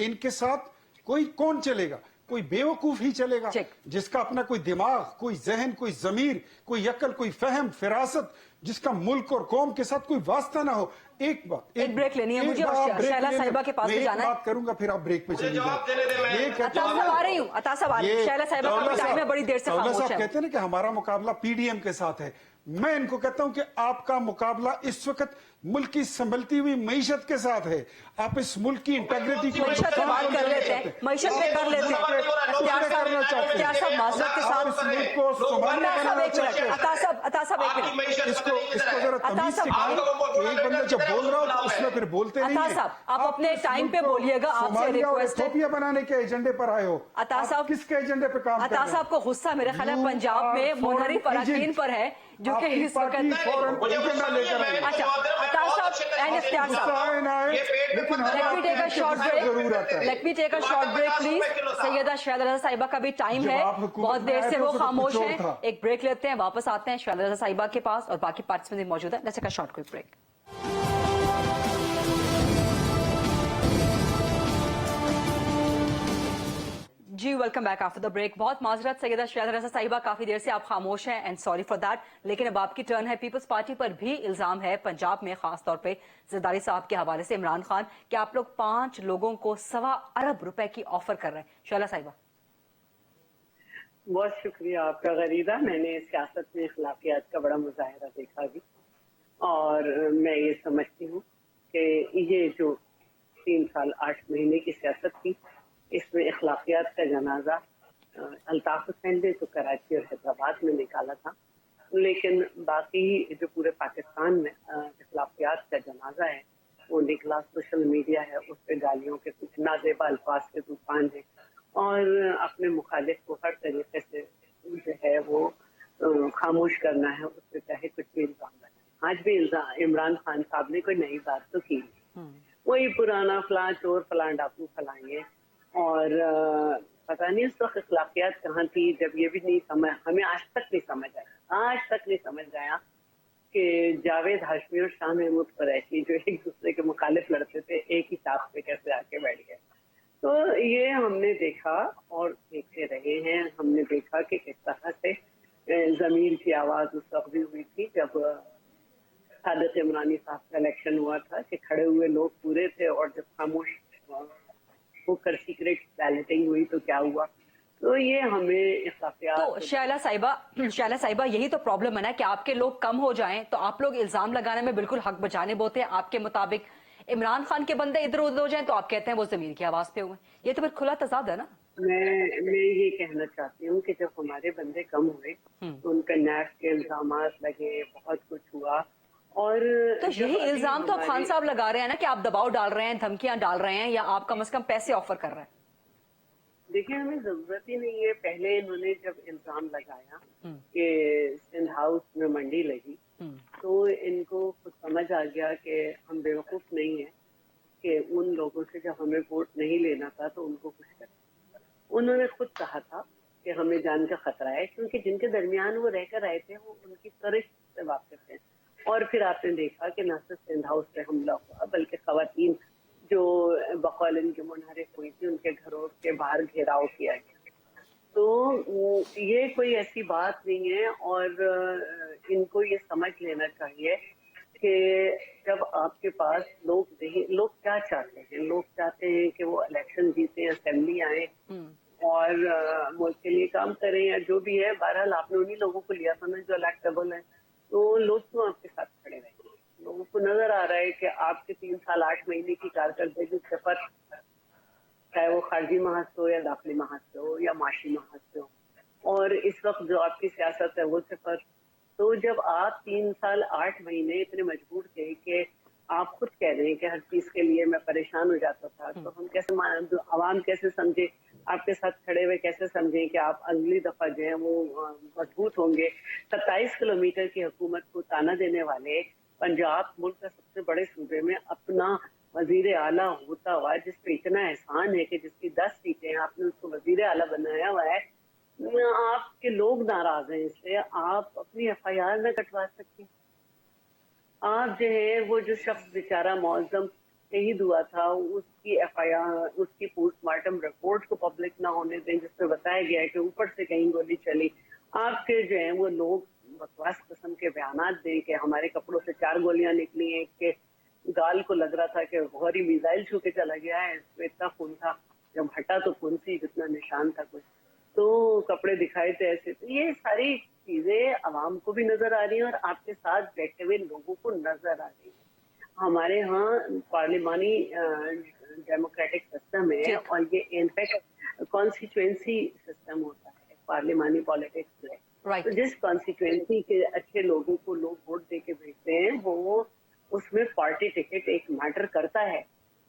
इनके साथ कौन चलेगा? कोई बेवकूफ ही चलेगा, जिसका अपना कोई दिमाग, कोई जहन, कोई जमीर, कोई अकल, कोई फहम, फिरासत, जिसका मुल्क और कौम के साथ कोई वास्ता ना हो। एक ब्रेक लेनी है मुझे और शैला साहिबा के पास भी जाना है। बात करूंगा फिर आप ब्रेक पे चलिए। आ रही हूँ, अता साहब, शैला साहिबा का टाइम है, बड़ी देर से खामोश है। कहते हैं ना कि हमारा मुकाबला पीडीएम के साथ है। मैं इनको कहता हूं कि आपका मुकाबला इस वक्त मुल्क की संभलती हुई मईशत के साथ है। आप इस मुल्क की इंटेग्रिटी को मईशत पे बात कर लेते हैं, मईशत पे कर लेते हैं। क्या सब माजरत के साथ इस मुल्क को संभालने बनाना चाहते हैं। अता साहब एक मिनट, इसको जरा तमीज सिखाएं। एक बंदा जब बोल रहा हो तो उसमें फिर बोलते नहीं है। अता साहब आप अपने टाइम पे बोलिएगा, आपसे रिक्वेस्ट है। टोपियां बनाने के एजेंडे पर आए हो। अता साहब किसके एजेंडे पे काम कर रहे हैं? अता साहब को गुस्सा मेरे ख्याल है पंजाब में मुनहरिफ अरकान पर है, जो कि इस वक्त एजेंडा लेकर आए। अच्छा अता साहब एंड इफ्तियार साहब, let me take a short break please. Syeda Shahla Raza साहिबा का भी टाइम है, बहुत देर से वो खामोश हैं। एक ब्रेक लेते हैं, वापस आते हैं शहला रज़ा साहिबा के पास और बाकी पार्टिसिपेंट मौजूद है। Let's take a short quick break. जी welcome back after the break. बहुत माजरत सैयदा शहला रज़ा साहिबा, काफी देर से आप खामोश हैं एंड सॉरी फॉर दैट, लेकिन अब आपकी टर्न है। पीपल्स पार्टी पर भी इल्जाम है, पंजाब में खास तौर पे जरदारी साहब के हवाले से इमरान खान, कि आप लोग 5 लोगों को 1.25 अरब रुपए की ऑफर कर रहे हैं। शहला साहिबा। बहुत शुक्रिया आपका गरीदा। मैंने सियासत में इखलाकियात का बड़ा मुजाहिरा देखा अभी, और मैं ये समझती हूँ कि ये जो 3 साल 8 महीने की सियासत थी, इसमें इखलाकियात का जनाजा अल्ताफ हुसैन ने तो कराची और हैदराबाद में निकाला था, लेकिन बाकी जो पूरे पाकिस्तान में इखलाकियात का जनाजा है वो निकला। सोशल मीडिया है, उस पर गालियों के कुछ नाजेबा अल्फाज के तूफान है, और अपने मुखालिफ को हर तरीके से जो है वो खामोश करना है, उस पर चाहे कुछ भी इल्जाम लगाए। आज भी इमरान खान साहब ने कोई नई बात तो की, वही पुराना फलां चोर फलां डाकू फलाएंगे। और पता नहीं उस वक्त इखलाकियात कहाँ थी जब ये भी नहीं समझ, हमें आज तक नहीं समझ आया कि जावेद हाशमी और शाह महमूद कुरैशी जो एक दूसरे के मुखालिफ लड़ते थे, एक ही साथ पे कैसे आके बैठ गए। तो ये हमने देखा और देखते रहे हैं। हमने देखा कि किस तरह से ضمیر کی آواز اس وقت بھی ہوئی تھی جب صادق عمرانی صاحب کا الیکشن ہوا تھا کہ کھڑے ہوئے لوگ پورے تھے اور جب خاموش ہو کر سیکریٹ بیلٹنگ ہوئی تو کیا ہوا. تو یہ ہمیں اختلافات. تو شائلہ صاحبہ یہی تو پرابلم ہے نا کہ آپ کے لوگ کم ہو جائیں تو آپ لوگ الزام لگانے میں بالکل حق بجانب ہوتے ہیں. آپ کے مطابق عمران خان کے بندے ادھر ادھر ہو جائیں تو آپ کہتے ہیں وہ ضمیر کی آواز پہ ہوئے. یہ تو پھر کھلا تضاد ہے نا. میں یہ کہنا چاہتی ہوں کہ جب ہمارے بندے کم ہوئے تو ان پہ نیب کے الزامات لگے, بہت کچھ ہوا. اور تو یہی الزام تو آپ خان صاحب لگا رہے ہیں نا کہ آپ دباؤ ڈال رہے ہیں, دھمکیاں ڈال رہے ہیں, یا آپ کم از کم پیسے آفر کر رہے ہیں. دیکھیں ہمیں ضرورت ہی نہیں ہے. پہلے انہوں نے جب الزام لگایا کہ سندھ ہاؤس میں منڈی لگی تو ان کو خود سمجھ آ گیا کہ ہم بیوقوف نہیں ہیں کہ ان لوگوں سے جب ہمیں ووٹ نہیں لینا تھا تو ان کو کچھ کرنا. انہوں نے خود کہا تھا کہ ہمیں جان کا خطرہ ہے, کیونکہ جن کے درمیان وہ رہ کر آئے تھے وہ ان کی سرش سے واقف ہیں. اور پھر آپ نے دیکھا کہ نہ صرف سندھ ہاؤس پہ حملہ ہوا بلکہ خواتین جو بقول ان کے منحرف ہوئی تھی ان کے گھروں کے باہر گھیراؤ کیا گیا. تو یہ کوئی ایسی بات نہیں ہے, اور ان کو یہ سمجھ لینا چاہیے کہ جب آپ کے پاس لوگ کیا چاہتے ہیں. لوگ چاہتے ہیں کہ وہ الیکشن جیتے, اسمبلی آئیں اور ملک کے لیے کام کریں یا جو بھی ہے. بہرحال آپ نے انہی لوگوں کو لیا تھا نا جو الیکٹیبل ہیں, تو لوگ کیوں آپ کے ساتھ کھڑے رہیں گے. لوگوں کو نظر آ رہا ہے کہ آپ کے 3 سال 8 مہینے کی کارکردگی سفر, چاہے وہ خارجی محاذ ہو یا داخلی محاذ سے ہو یا معاشی محاذ سے ہو, اور اس وقت جو آپ کی سیاست ہے وہ سفر. تو جب آپ 3 سال 8 مہینے اتنے مجبور تھے کہ آپ خود کہہ رہے ہیں کہ ہر چیز کے لیے میں پریشان ہو جاتا تھا, تو ہم کیسے, عوام کیسے سمجھے, آپ کے ساتھ کھڑے ہوئے کیسے سمجھیں کہ آپ اگلی دفعہ جو ہے وہ مضبوط ہوں گے. 27 کلومیٹر کی حکومت کو تانا دینے والے پنجاب ملک کا سب سے بڑے صوبے میں اپنا وزیر اعلیٰ ہوتا ہوا, جس پہ اتنا احسان ہے کہ جس کی 10 سیٹیں ہیں آپ نے اس کو وزیر اعلیٰ بنایا ہوا ہے, آپ کے لوگ ناراض ہیں اس سے. آپ اپنی ایف آئی آر نہ کٹوا سکتے. آپ جو ہے وہ جو شخص بیچارہ معظم شہید ہوا تھا اس کی ایف آئی آر, اس کی پوسٹ مارٹم رپورٹ کو پبلک نہ ہونے دیں جس پہ بتایا گیا ہے کہ اوپر سے کہیں گولی چلی. آپ کے جو ہیں وہ لوگ بکواس قسم کے بیانات دیں کہ ہمارے کپڑوں سے 4 گولیاں نکلی ہیں, کہ گال کو لگ رہا تھا کہ غوری میزائل چھو کے چلا گیا ہے, اس پہ اتنا خون تھا, جب ہٹا تو خون سی جتنا نشان تھا کچھ, تو کپڑے دکھائے تھے ایسے. تو یہ ساری چیزیں عوام کو بھی نظر آ رہی ہیں اور آپ کے ساتھ بیٹھے ہوئے لوگوں کو نظر آ رہی ہیں. ہمارے ہاں پارلیمانی ڈیموکریٹک سسٹم ہے اور یہ انفیکٹ کانسٹیچوئنسی سسٹم ہوتا ہے پارلیمانی پالیٹکس میں. تو جس کانسٹیچوئنسی کے اچھے لوگوں کو لوگ ووٹ دے کے بھیجتے ہیں وہ اس میں پارٹی ٹکٹ ایک میٹر کرتا ہے,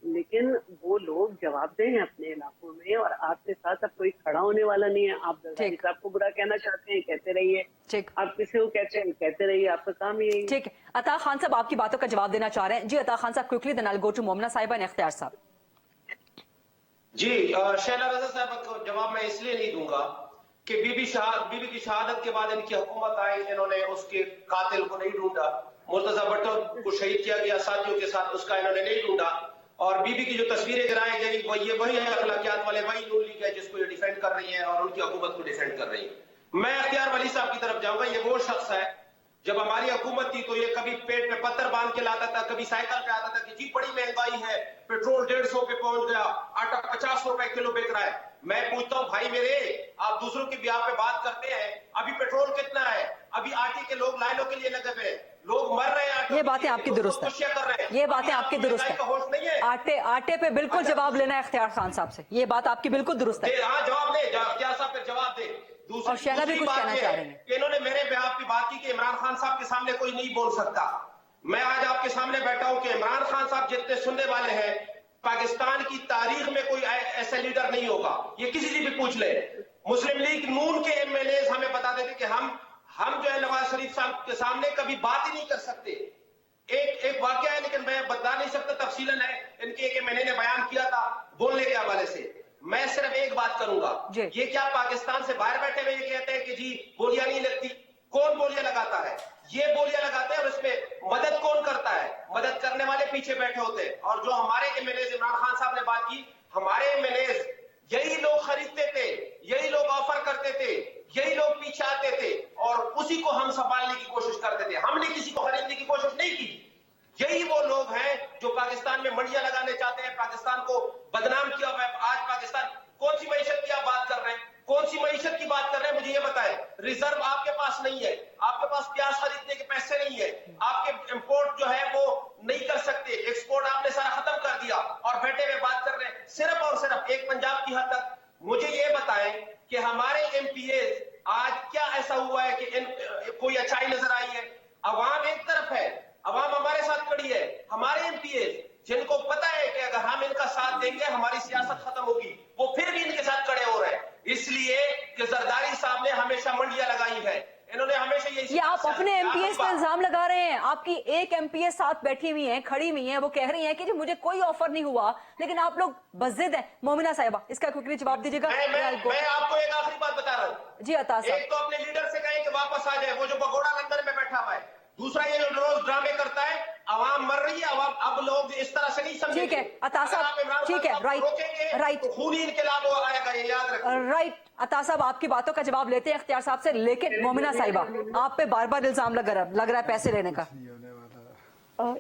لیکن وہ لوگ جواب دیں ہیں اپنے علاقوں میں, اور آپ کے ساتھ اب کوئی کھڑا ہونے والا نہیں ہے. آپ زرداری صاحب کو برا کہنا چاہتے ہیں, کہتے رہیے. آپ کسی کو کہتے ہیں, کہتے رہیے, آپ کا کام یہی ہے. ٹھیک ہے, عطا خان صاحب آپ کی باتوں کا جواب دینا چاہ رہے ہیں. جی عطا خان صاحب quickly, then I go to مومنہ صاحبہ, اختیار صاحب. جی شیلا رضا صاحب کو جواب میں اس لیے نہیں دوں گا کہ بی بی کی شہادت کے بعد ان کی حکومت آئی, انہوں نے اس کے قاتل کو نہیں ڈھونڈا. مرتضی بھٹو کو شہید کیا گیا ساتھیوں کے ساتھ, اس کا انہوں نے نہیں ڈھونڈا. اور بی بی کی جو تصویریں گرائی گئی وہی اخلاقیات والے, وہی نون لیگ ہے جس کو یہ ڈیفینڈ کر رہی ہیں اور ان کی حکومت کو ڈیفینڈ کر رہی ہیں. میں اختیار ولی صاحب کی طرف جاؤں گا. یہ وہ شخص ہے جب ہماری حکومت تھی تو یہ کبھی پیٹ پہ پتھر باندھ کے لاتا تھا, کبھی سائیکل پہ آتا تھا کہ جی بڑی مہنگائی ہے, پیٹرول 150 پہ پہنچ گیا, آٹا 50 روپے کلو بک رہا ہے. میں پوچھتا ہوں بھائی میرے, آپ دوسروں کی بیاہ پہ بات کرتے ہیں, ابھی پیٹرول کتنا ہے, ابھی آٹے کے لوگ لائنوں کے لیے لگے ہوئے, لوگ مر رہے ہیں. یہ باتیں آپ کی درست ہیں, یہ باتیں آپ کی درست ہیں. آٹے پہ بالکل جواب لینا ہے اختیار خان صاحب سے, یہ بات آپ کی بالکل درست ہے. ہاں جواب دے, اختیار صاحب پہ جواب دے. اور شیلا بھی کچھ کہنا چاہ رہے ہیں کہ انہوں نے میرے بیاہ کی بات کی کہ عمران خان صاحب کے سامنے کوئی نہیں بول سکتا. میں آج آپ کے سامنے بیٹھا ہوں کہ عمران خان صاحب جتنے سننے والے ہیں, پاکستان کی تاریخ میں کوئی ایسا لیڈر نہیں ہوگا. یہ کسی سے بھی پوچھ لے. مسلم لیگ نون کے ایم ایل ایز ہمیں بتا دیتے کہ ہم جو ہے نواز شریف صاحب کے سامنے کبھی بات ہی نہیں کر سکتے. ایک واقعہ ہے لیکن میں بتا نہیں سکتا تفصیلاً ہے, ان کے ایک ایم ایل اے نے بیان کیا تھا بولنے کے حوالے سے. میں صرف ایک بات کروں گا, یہ کیا پاکستان سے باہر بیٹھے ہوئے یہ کہتے ہیں کہ جی گولیاں نہیں لگتی؟ کون گولیاں لگاتا ہے؟ یہ گولیاں لگاتے ہیں اور اس میں مدد کون کرتا ہے؟ مدد کرنے والے پیچھے بیٹھے ہوتے ہیں. اور جو ہمارے M L A Imran Khan sahib نے بات کی, ہمارے ایم ایل اے یہی لوگ خریدتے تھے, یہی لوگ آفر کرتے تھے, یہی لوگ پیچھے آتے تھے, اور اس उसी को हम संभालने की कोशिश करते थे। हमने किसी को खरीदने की कोशिश नहीं की। यही वो लोग हैं जो पाकिस्तान में मंडियां लगाने चाहते हैं, पाकिस्तान को बदनाम किया हुआ है। आज पाकिस्तान कौन सी मईशत की आप बात कर रहे हैं, कौन सी मईशत की बात कर रहे हैं, मुझे ये बताएं। रिजर्व आपके पास नहीं है, आपके पास प्याज खरीदने के पैसे नहीं है, आपके इंपोर्ट जो है वो नहीं कर सकते, एक्सपोर्ट आपने सारा खत्म कर दिया और बैठे हुए बात कर रहे हैं सिर्फ और सिर्फ एक पंजाब की हद तक। मुझे ये बताएं कि हमारे एमपीए आज क्या ऐसा हुआ है कि कोई अच्छाई नजर आई है? अवाम एक तरफ है, अवाम हमारे साथ खड़ी है, हमारे एमपीए जिनको पता है कि अगर हम इनका साथ देंगे हमारी सियासत खत्म होगी, वो फिर भी इनके साथ खड़े हो रहे हैं। इसलिए कि जरदारी साहब ने हमेशा मंडियां लगाई है, इन्होंने हमेशा ये आप अपने एमपीएस पर इल्जाम लगा रहे हैं। आपकी एक एमपीएस साथ बैठी हुई है, खड़ी हुई है, वो कह रही हैं कि जी मुझे कोई ऑफर नहीं हुआ, लेकिन आप लोग बज़िद हैं। मोमिना साहिबा, इसका क्विकली जवाब दीजिएगा। मैं आपको एक आखिरी बात बता रहा हूँ जी अता साहब। एक तो अपने लीडर से कहें कि वापस आ जाए, वो जो पगोड़ा लंदन में बैठा हुआ है। दूसरा ये जो रोज ड्रामे करता है, अवाम मर रही है, अवाम अब लोग इस तरह से नहीं समझेंगे। ठीक है अता साहब, ठीक है, राइट, खूनी इनकलाब आएगा, ये याद रखिए। राइट अता साहब, आपकी बातों का जवाब लेते हैं इख्तियार साहब से, लेकिन मोमिना साहिबा आप पे बार बार इल्जाम लग रहा है पैसे लेने का।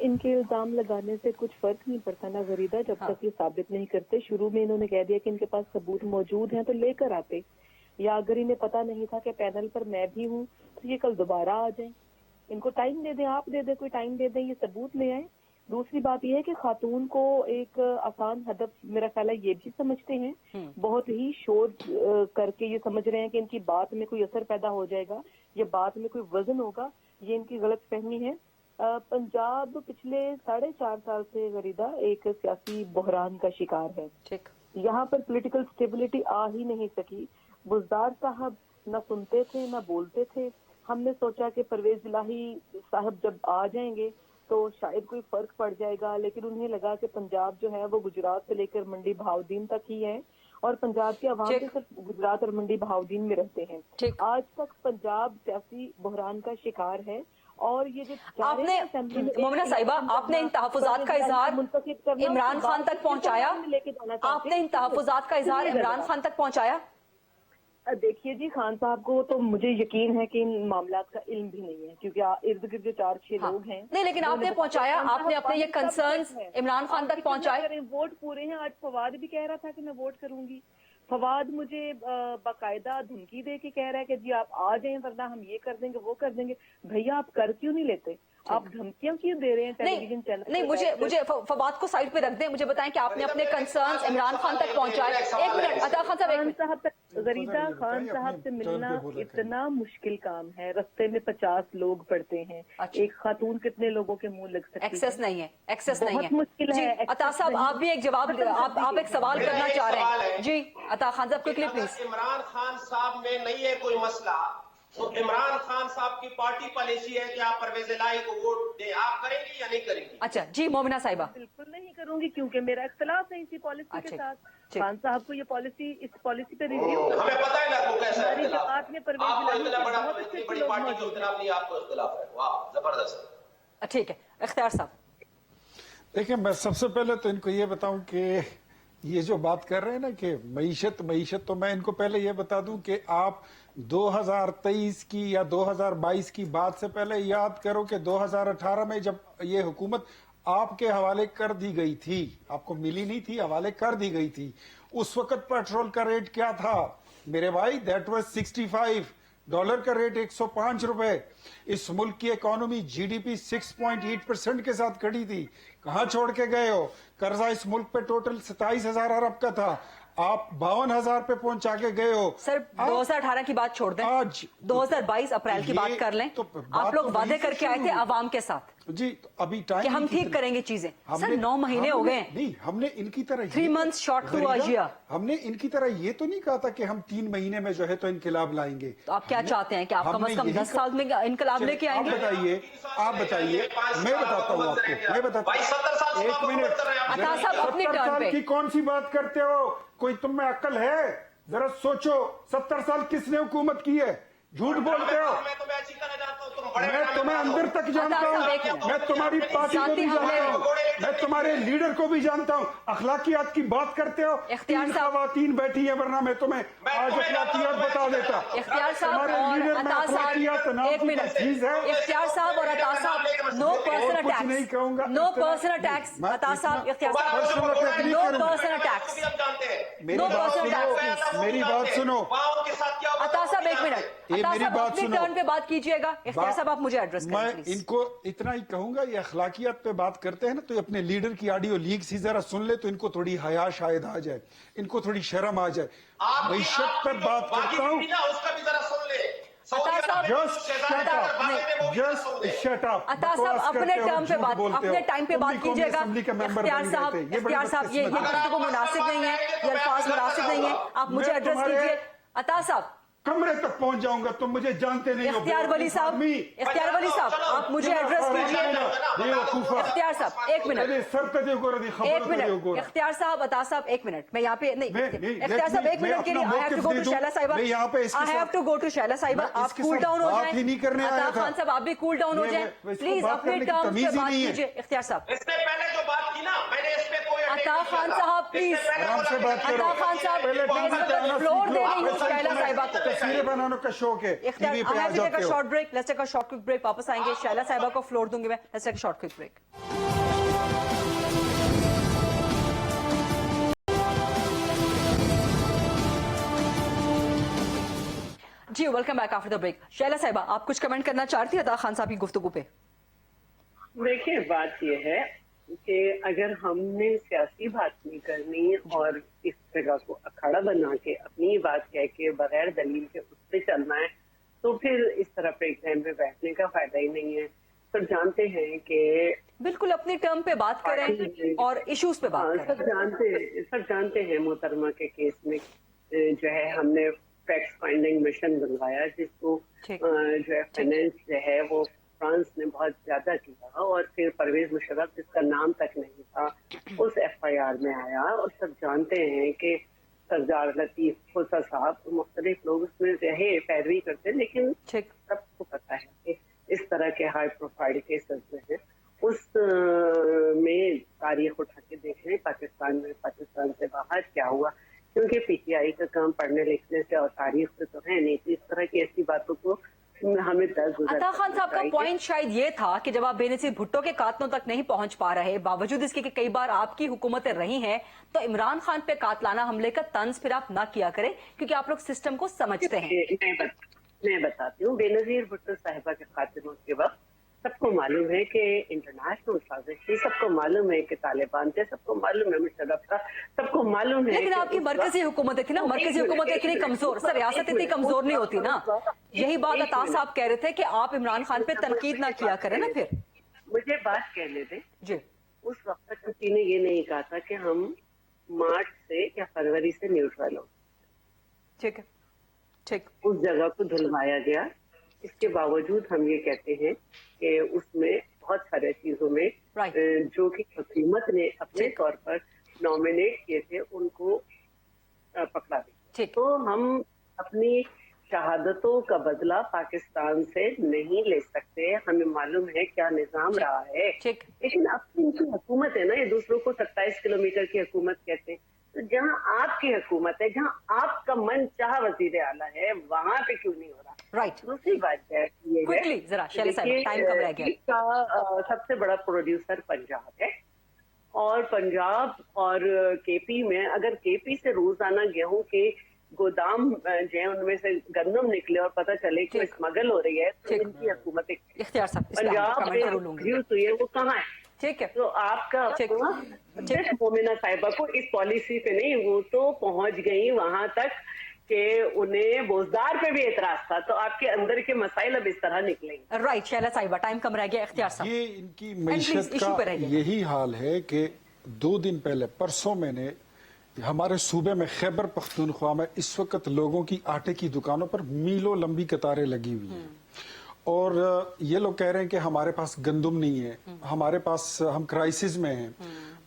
इनके इल्जाम लगाने से कुछ फर्क नहीं पड़ता ना गरीदा, जब तक ये साबित नहीं करते। शुरू में इन्होंने कह दिया कि इनके पास सबूत मौजूद हैं तो लेकर आते, या अगर इन्हें पता नहीं था कि पैनल पर मैं भी हूँ तो ये कल दोबारा आ जाए। इनको टाइम दे दें, आप दे दें, कोई टाइम दे दें, ये सबूत ले आए। दूसरी बात यह है कि खातून को एक आसान हदफ मेरा ख्याल है ये भी समझते हैं, बहुत ही शोर करके ये समझ रहे हैं कि इनकी बात में कोई असर पैदा हो जाएगा, ये बात में कोई वजन होगा, ये इनकी गलत फहमी है। पंजाब पिछले 4.5 साल से गरीदा एक सियासी बहरान का शिकार है। ठीक, यहाँ पर पॉलिटिकल स्टेबिलिटी आ ही नहीं सकी। बुज़दार साहब न सुनते थे न बोलते थे। हमने सोचा कि परवेज इलाही साहब जब आ जाएंगे तो शायद कोई फर्क पड़ जाएगा, लेकिन उन्हें लगा कि पंजाब जो है वो गुजरात से लेकर मंडी बहाउद्दीन तक ही है और पंजाब के अवाम सिर्फ गुजरात और मंडी बहाउद्दीन में रहते हैं। आज तक पंजाब सियासी बहरान का शिकार है और ये जो आपने मोमिना साहिबा, आपने इन तहफ़्फ़ुज़ात का इज़हार इमरान खान तक पहुंचाया, आपने इन तहफ़्फ़ुज़ात का इज़हार इमरान खान तक पहुंचाया? देखिए जी, खान साहब को तो मुझे यकीन है कि इन मामलात का इल्म भी नहीं है, क्योंकि इर्द गिर्द जो 4-6 लोग हैं। नहीं, लेकिन आपने पहुंचाया, आपने अपने ये कंसर्न्स इमरान खान तक पहुंचाए। वोट पूरे हैं। आज फवाद भी कह रहा था कि मैं वोट करूंगी। फवाद मुझे बाकायदा धमकी दे के कह रहा है कि जी आप आ जाएं वरना हम ये कर देंगे वो कर देंगे। भैया आप कर क्यों नहीं लेते? आप धमकियां क्यों दे रहे हैं टेलीविजन चैनल? नहीं, मुझे फवाद को साइड पे रख दें, मुझे बताएं कि आपने अपने कंसर्न्स इमरान खान तक पहुंचाए। एक मिनट अता खान साहब तक गरीदा खान साहब से मिलना इतना मुश्किल काम है। रास्ते में 50 लोग पड़ते हैं। एक खातून कितने लोगों के मुंह लग सकती है? एक्सेस नहीं है, एक्सेस नहीं है, बहुत मुश्किल है। अता साहब आप भी एक जवाब, आप एक सवाल करना चाह रहे हैं जी अता खान साहब, क्विकली प्लीज। इमरान खान साहब में नहीं है कोई मसला, तो इमरान खान साहब की पार्टी पॉलिसी है कि आप परवेज इलाही को वोट दें, आप करेंगी या नहीं करेंगी? अच्छा जी मोमिना साहिबा। बिल्कुल नहीं करूंगी, क्योंकि मेरा इख्तलाफ है इसी पॉलिसी के साथ। खान साहब को ये पॉलिसी, इस पॉलिसी पे रिव्यू हमें पता है ना आपको कैसा है इख्तलाफ। में परवेज आपको इतना बड़ा, इतनी बड़ी पार्टी का इख्तलाफ नहीं, आपको इख्तलाफ है। वाह जबरदस्त। ठीक है इख्तियार साहब। देखिए, मैं सबसे पहले तो इनको ये बताऊं कि ये जो बात कर रहे हैं ना कि मईशत, तो मैं इनको पहले ये बता दूं कि आप 2023 की या 2022 की बात से पहले याद करो कि 2018 में जब ये हुकूमत आपके हवाले कर दी गई थी, आपको मिली नहीं थी, हवाले कर दी गई थी, उस वक्त पेट्रोल का रेट क्या था मेरे भाई? That was 65। डॉलर का रेट 105 रुपए। इस मुल्क की इकोनॉमी जीडीपी 6.8% के साथ खड़ी थी। कहां छोड़ के गए हो? कर्जा इस मुल्क पे टोटल 27,000 अरब का था, आप 52,000 पे पहुंचा के गए हो। सर 2018 की बात छोड़ दें, आज 2022 अप्रैल की बात कर लें। तो आप लोग वादे करके आए थे आवाम के साथ जी, तो अभी टाइम कि हम ठीक करेंगे चीजें। सर 9 महीने हो गए। नहीं, हमने इनकी तरह 3 months short through a year। हमने इनकी तरह ये तो नहीं कहा था कि हम 3 महीने में जो है तो इनकलाब लाएंगे। तो आप क्या चाहते हैं कि आप कम से कम 10 साल में इनकलाब लेके आएंगे? आप बताइए, मैं बताता हूँ आपको, मैं बताता हूँ। 1 मिनट, अता साहब अपनी 70 टर्न साल पे। की कौन सी बात करते हो? कोई तुम में अक्ल है? जरा सोचो, 70 साल किसने हुकूमत की है? झूठ बोलते हो। मैं तुम्हें अच्छी तरह जानता हूं, तुम बड़े मैं तुम्हें अंदर तक जानता हूँ, मैं तुम्हारी पार्टी को भी जानता हूँ, मैं तुम्हारे लीडर को भी जानता हूँ। अखलाकियात की बात करते हो, इख्तियार 3 साहब। खवातीन बैठी है, वरना मैं तुम्हें आज अखलाकियात बता देता। इख्तियार साहब तुम्हारे और लीडर में अता अखलाकियात साहब, नाम एक की मिनट। चीज है। इख्तियार साहब और अता साहब, नो पर्सनल कुछ नहीं अटैक्स, कहूंगा। नो इतना- पर्सनल अटैक्स। मैं अता साहब, इतना- इख्तियार पर्सनल साहब, अटैक नहीं नो करूंगा। Personal attacks. मेरी No बात personal सुनो, attacks, please. मेरी बात सुनो। अता साहब एक मिनट, ये अता मेरी साहब बात अपनी सुनो। टर्न पे बात कीजिएगा। इख्तियार साहब आप मुझे एड्रेस करें मैं प्लीज। इनको इतना ही कहूंगा, ये अखलाकियात पे बात करते हैं ना, तो अपने लीडर की ऑडियो लीक सी जरा सुन ले, तो इनको थोड़ी हया शायद आ जाए, इनको थोड़ी शर्म आ जाए। मैशत पे बात करता हूँ। उसका भी जरा सुन ले। अता साहब, just shut up, just shut up. अता साहब अपने टर्म पे बात, अपने टाइम पे बात कीजिएगा। इख्तियार साहब, इख्तियार साहब, ये गुफ्तगू मुनासिब नहीं है, ये अल्फाज मुनासिब नहीं है, आप मुझे मैं एड्रेस तुम्हारे- कीजिए। अता साहब, कमरे तक पहुंच जाऊंगा, तुम मुझे जानते नहीं हो। इख्तियार वली साहब, इख्तियार वली साहब, आप मुझे एड्रेस कीजिए। इख्तियार साहब एक मिनट, एक मिनट। इख्तियार साहब, अता साहब एक मिनट, मैं यहाँ पे नहीं, इख्तियार साहब एक मिनट के लिए I have to go to Shaila साहिबा, I have to go to Shaila साहिबा। आप कूल डाउन हो जाएं। ही नहीं करने आया अता था। खान साहब आप भी कूल डाउन हो जाएं प्लीज, अपने टर्म पे बात कीजिए। इख्तियार साहब, इससे पहले जो बात की ना, मैंने इस पे कोई अता खान साहब प्लीज, आराम से बात करो। अता खान साहब पहले मैं इस वक्त फ्लोर दे रही हूँ शैला साहिबा को। तस्वीरें बनाने का शौक है, इख्तियार, टीवी I पे आ have to take जाते a हो। short break. Let's take a short quick break. वापस आएंगे, शैला साहिबा को फ्लोर दूंगी मैं। Let's take a short quick break. जी welcome back after the break. Shaila साहिबा आप कुछ कमेंट करना चाहती है अता खान साहब की गुफ्तगू पे? देखिए, बात यह है कि अगर हमने सियासी बात नहीं करनी और इस जगह को अखाड़ा बना के अपनी बात कह के बगैर दलील के उस पर चलना है, तो फिर इस तरह प्रोग्राम में बैठने का फायदा ही नहीं है। सब जानते हैं कि बिल्कुल अपनी टर्म पे बात करें और इश्यूज पे बात करें। सब जानते हैं मोहतरमा के केस में जो है हमने फैक्ट फाइंडिंग मिशन बनवाया, जिसको जो है फाइनेंस जो है वो फ्रांस ने बहुत ज्यादा किया, और फिर परवेज मुशर्रफ जिसका नाम तक नहीं था उस FIR में आया। और सब जानते हैं कि सरदार लतीफ खोसा साहब मुख्तलिफ लोग उसमें रहे, पैरवी करते, लेकिन सबको पता है कि इस तरह के हाई प्रोफाइल केसेस जो है उस में तारीख उठा के देख लें पाकिस्तान में, पाकिस्तान से बाहर क्या हुआ, क्योंकि PTI का काम पढ़ने लिखने से और तारीख से तो है नहीं। तो इस तरह की ऐसी बातों को हमें अता खान साहब का पॉइंट शायद ये था कि जब आप बेनजीर भुट्टो के कातलों तक नहीं पहुंच पा रहे, बावजूद इसके कि कई बार आपकी हुकूमतें रही हैं, तो इमरान खान पे कातलाना हमले का तंज फिर आप ना किया करें, क्योंकि आप लोग सिस्टम को समझते हैं। मैं बताती हूँ, बेनजीर भुट्टो साहिबा के खात्मे के वक्त सबको मालूम है कि इंटरनेशनल साजिश थी, सबको मालूम है कि तालिबान थे, सबको मालूम है मुशर्रफ था, सबको मालूम है। लेकिन आपकी मरकजी हुकूमतें थी ना, मरकजी हुकूमत इतनी कमजोर, सर रियासत इतनी कमजोर नहीं होती ना। यही बात अता साहब कह रहे थे कि आप इमरान खान पे तनकीद ना किया करें ना। फिर मुझे बात कहने दें जी। उस वक्त तक किसी ने ये नहीं कहा था कि हम मार्च से या फरवरी से न्यूट्रल हो। ठीक है, ठीक। उस जगह को धुलवाया गया। इसके बावजूद हम ये कहते हैं कि उसमें बहुत सारे चीजों में जो कि हुकूमत ने अपने तौर पर नॉमिनेट किए थे उनको पकड़ा दिया। तो हम अपनी शहादतों का बदला पाकिस्तान से नहीं ले सकते। हमें मालूम है क्या निजाम रहा है, लेकिन अब इनकी हुकूमत है ना, ये दूसरों को 27 किलोमीटर की हुकूमत कहते हैं। तो जहाँ आपकी हुकूमत है, जहाँ आपका मन चाह वजीर आला है, वहां पे क्यों नहीं हो रहा? राइट। दूसरी बात है क्विकली जरा शैला साहब, टाइम कम रह गया। सबसे बड़ा प्रोड्यूसर पंजाब है, और पंजाब और KP में अगर KP से रोजाना गेहूं के गोदाम जो है उनमें से गंदम निकले और पता चले कि स्मगल हो रही है, तो इनकी हुकूमत पंजाब में वो कहाँ है? ठीक है। तो आपका मोमिना साहिबा को इस पॉलिसी पे नहीं, वो तो पहुंच गई वहां तक कि उन्हें बोजदार पे भी एतराज था। तो आपके अंदर के मसाइल अब इस तरह निकलेंगे। राइट शैला साहिबा, टाइम कम रह गया। इख्तियार साहब, ये इनकी मैशत का यही हाल है कि 2 दिन पहले परसों मैंने हमारे सूबे में खैबर पख्तूनख्वा में इस वक्त लोगों की आटे की दुकानों पर मीलों लंबी कतारें लगी हुई हैं, और ये लोग कह रहे हैं कि हमारे पास गंदम नहीं है, हमारे पास, हम क्राइसिस में हैं।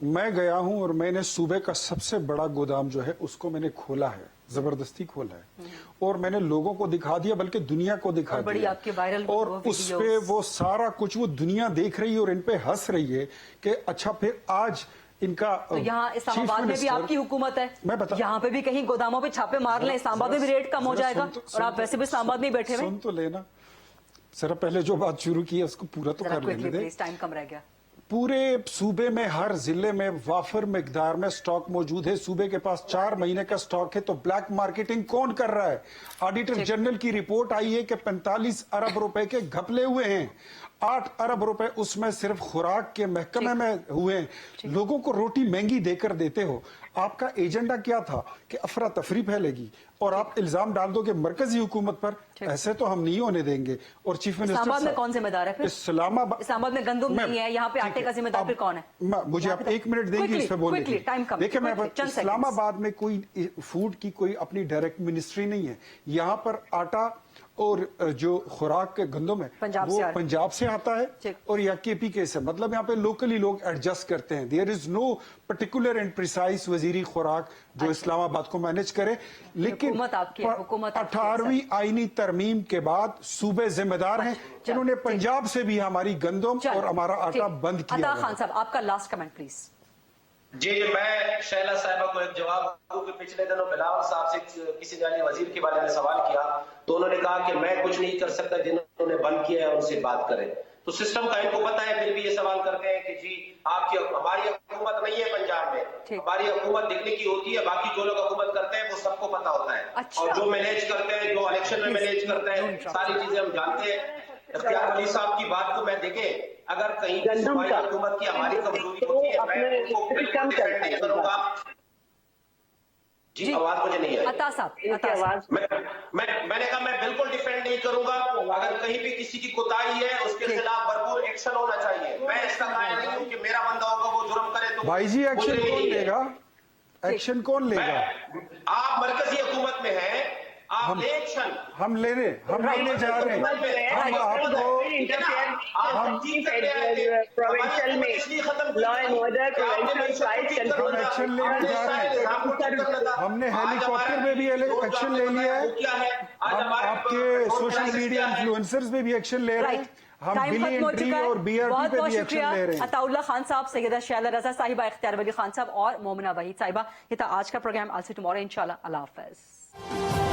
मैं गया हूं और मैंने सूबे का सबसे बड़ा गोदाम जो है उसको मैंने खोला है। जबरदस्ती खोला है और मैंने लोगों को दिखा दिया, बल्कि दुनिया को दिखा और बड़ी दिया आपकी वायरल और वो उस पे वीडियोस। वो सारा कुछ वो दुनिया देख रही है और इन पे हंस रही है कि अच्छा फिर आज इनका तो यहाँ इस्लामाबाद में भी आपकी हुकूमत है, मैं बता यहाँ पे भी कहीं गोदामों पे छापे मार लें, इस्लामाबाद में भी रेट कम हो जरा जाएगा। सुन तो- और सुन आप तो- वैसे भी इस्लामाबाद में ही बैठे हुए। सुन तो लेना जरा, पहले जो बात शुरू की है उसको पूरा तो कर लेने दे। प्लीज, टाइम कम रह गया। पूरे सूबे में हर जिले में वाफर मिकदार में स्टॉक मौजूद है। सूबे के पास 4 महीने का स्टॉक है, तो ब्लैक मार्केटिंग कौन कर रहा है? ऑडिटर जनरल की रिपोर्ट आई है कि 45 अरब रुपए के घपले हुए हैं। 8 अरब रुपए उसमें सिर्फ खुराक के महकमे में हुए हैं। लोगों को रोटी महंगी देकर देते हो। आपका एजेंडा क्या था कि अफरा तफरी फैलेगी और आप इल्जाम डाल दो कि मरकजी हुकूमत पर। ऐसे तो हम नहीं होने देंगे। और चीफ मिनिस्टर इस्लामाबाद में कौन जिम्मेदार है फिर? इस्लामाबाद में गंदुम नहीं है, यहाँ पे आटे का जिम्मेदार फिर कौन है? मुझे आप 1 मिनट देंगे इस पे बोलने के लिए। टाइम कम। देखिए, मैं चंद सेकंड्स। इस्लामाबाद में कोई फूड की कोई अपनी डायरेक्ट मिनिस्ट्री नहीं है। यहाँ पर आटा और जो खुराक के गंदम है पंजाब वो से पंजाब से आता है ठीक। और या केपी के से, मतलब यहाँ पे लोकली लोग एडजस्ट करते हैं। There is no particular and precise वजीरी खुराक जो इस्लामाबाद को मैनेज करे। लेकिन हुकूमत आपकी है, हुकूमत आपकी है, 18वीं आईनी तरमीम के बाद सूबे जिम्मेदार हैं जिन्होंने पंजाब से भी हमारी गंदम और हमारा आटा बंद किया। अता खान साहब, आपका लास्ट कमेंट प्लीज। जी, मैं शैला साहिबा को एक जवाब दूं कि पिछले दिनों बिलावल साहब से किसी जानी वजीर के बारे में सवाल किया तो उन्होंने कहा कि मैं कुछ नहीं कर सकता, जिन्होंने बंद किया है उनसे बात करें। तो सिस्टम का इनको पता है, फिर भी ये सवाल करते हैं कि जी आपकी हमारी हुकूमत नहीं है पंजाब में, हमारी हुकूमत दिखने की होती है, बाकी जो लोग हुकूमत करते हैं वो सबको पता होता है। अच्छा। और जो मैनेज करते हैं, जो इलेक्शन में मैनेज करते हैं, सारी चीजें हम जानते हैं। इख्तियार वली साहब की बात को मैं देखे, अगर कहीं सूबाई हुकूमत की हमारी कमजोरी होती है, मैं उनको बिल्कुल डिफेंड नहीं करूंगा। जी, आवाज मुझे नहीं आई। अता साहब, मैंने कहा मैं बिल्कुल डिफेंड नहीं करूंगा। अगर कहीं भी किसी की कोताही है उसके खिलाफ भरपूर एक्शन होना चाहिए। मैं इसका कायल नहीं हूं कि मेरा बंदा होगा वो जुर्म करे तो भाई जी, एक्शन कौन लेगा? एक्शन कौन लेगा? आप मरकजी हुकूमत में हैं, आप ले एक्शन। हम लेने जा रहे हैं। हम आपको प्रोविंशियल में law and order, provincial price control action लेने जा रहे हैं। हमने हेलीकॉप्टर में भी एक्शन ले लिया है। हम आपके सोशल मीडिया इन्फ्लुएंसर्स में भी एक्शन ले रहे हैं। हम बिली एंट्री और बीआरटी पे भी एक्शन ले रहे हैं। अताउल्लाह खान साहब, सैयदा शैला रजा साहिबा, इख्तियार वली खान साहब और मोमिना वहीद साहिबा। ये था आज का प्रोग्राम। आज से टुमारो इंशाल्लाह। अल्लाह हाफ़िज़।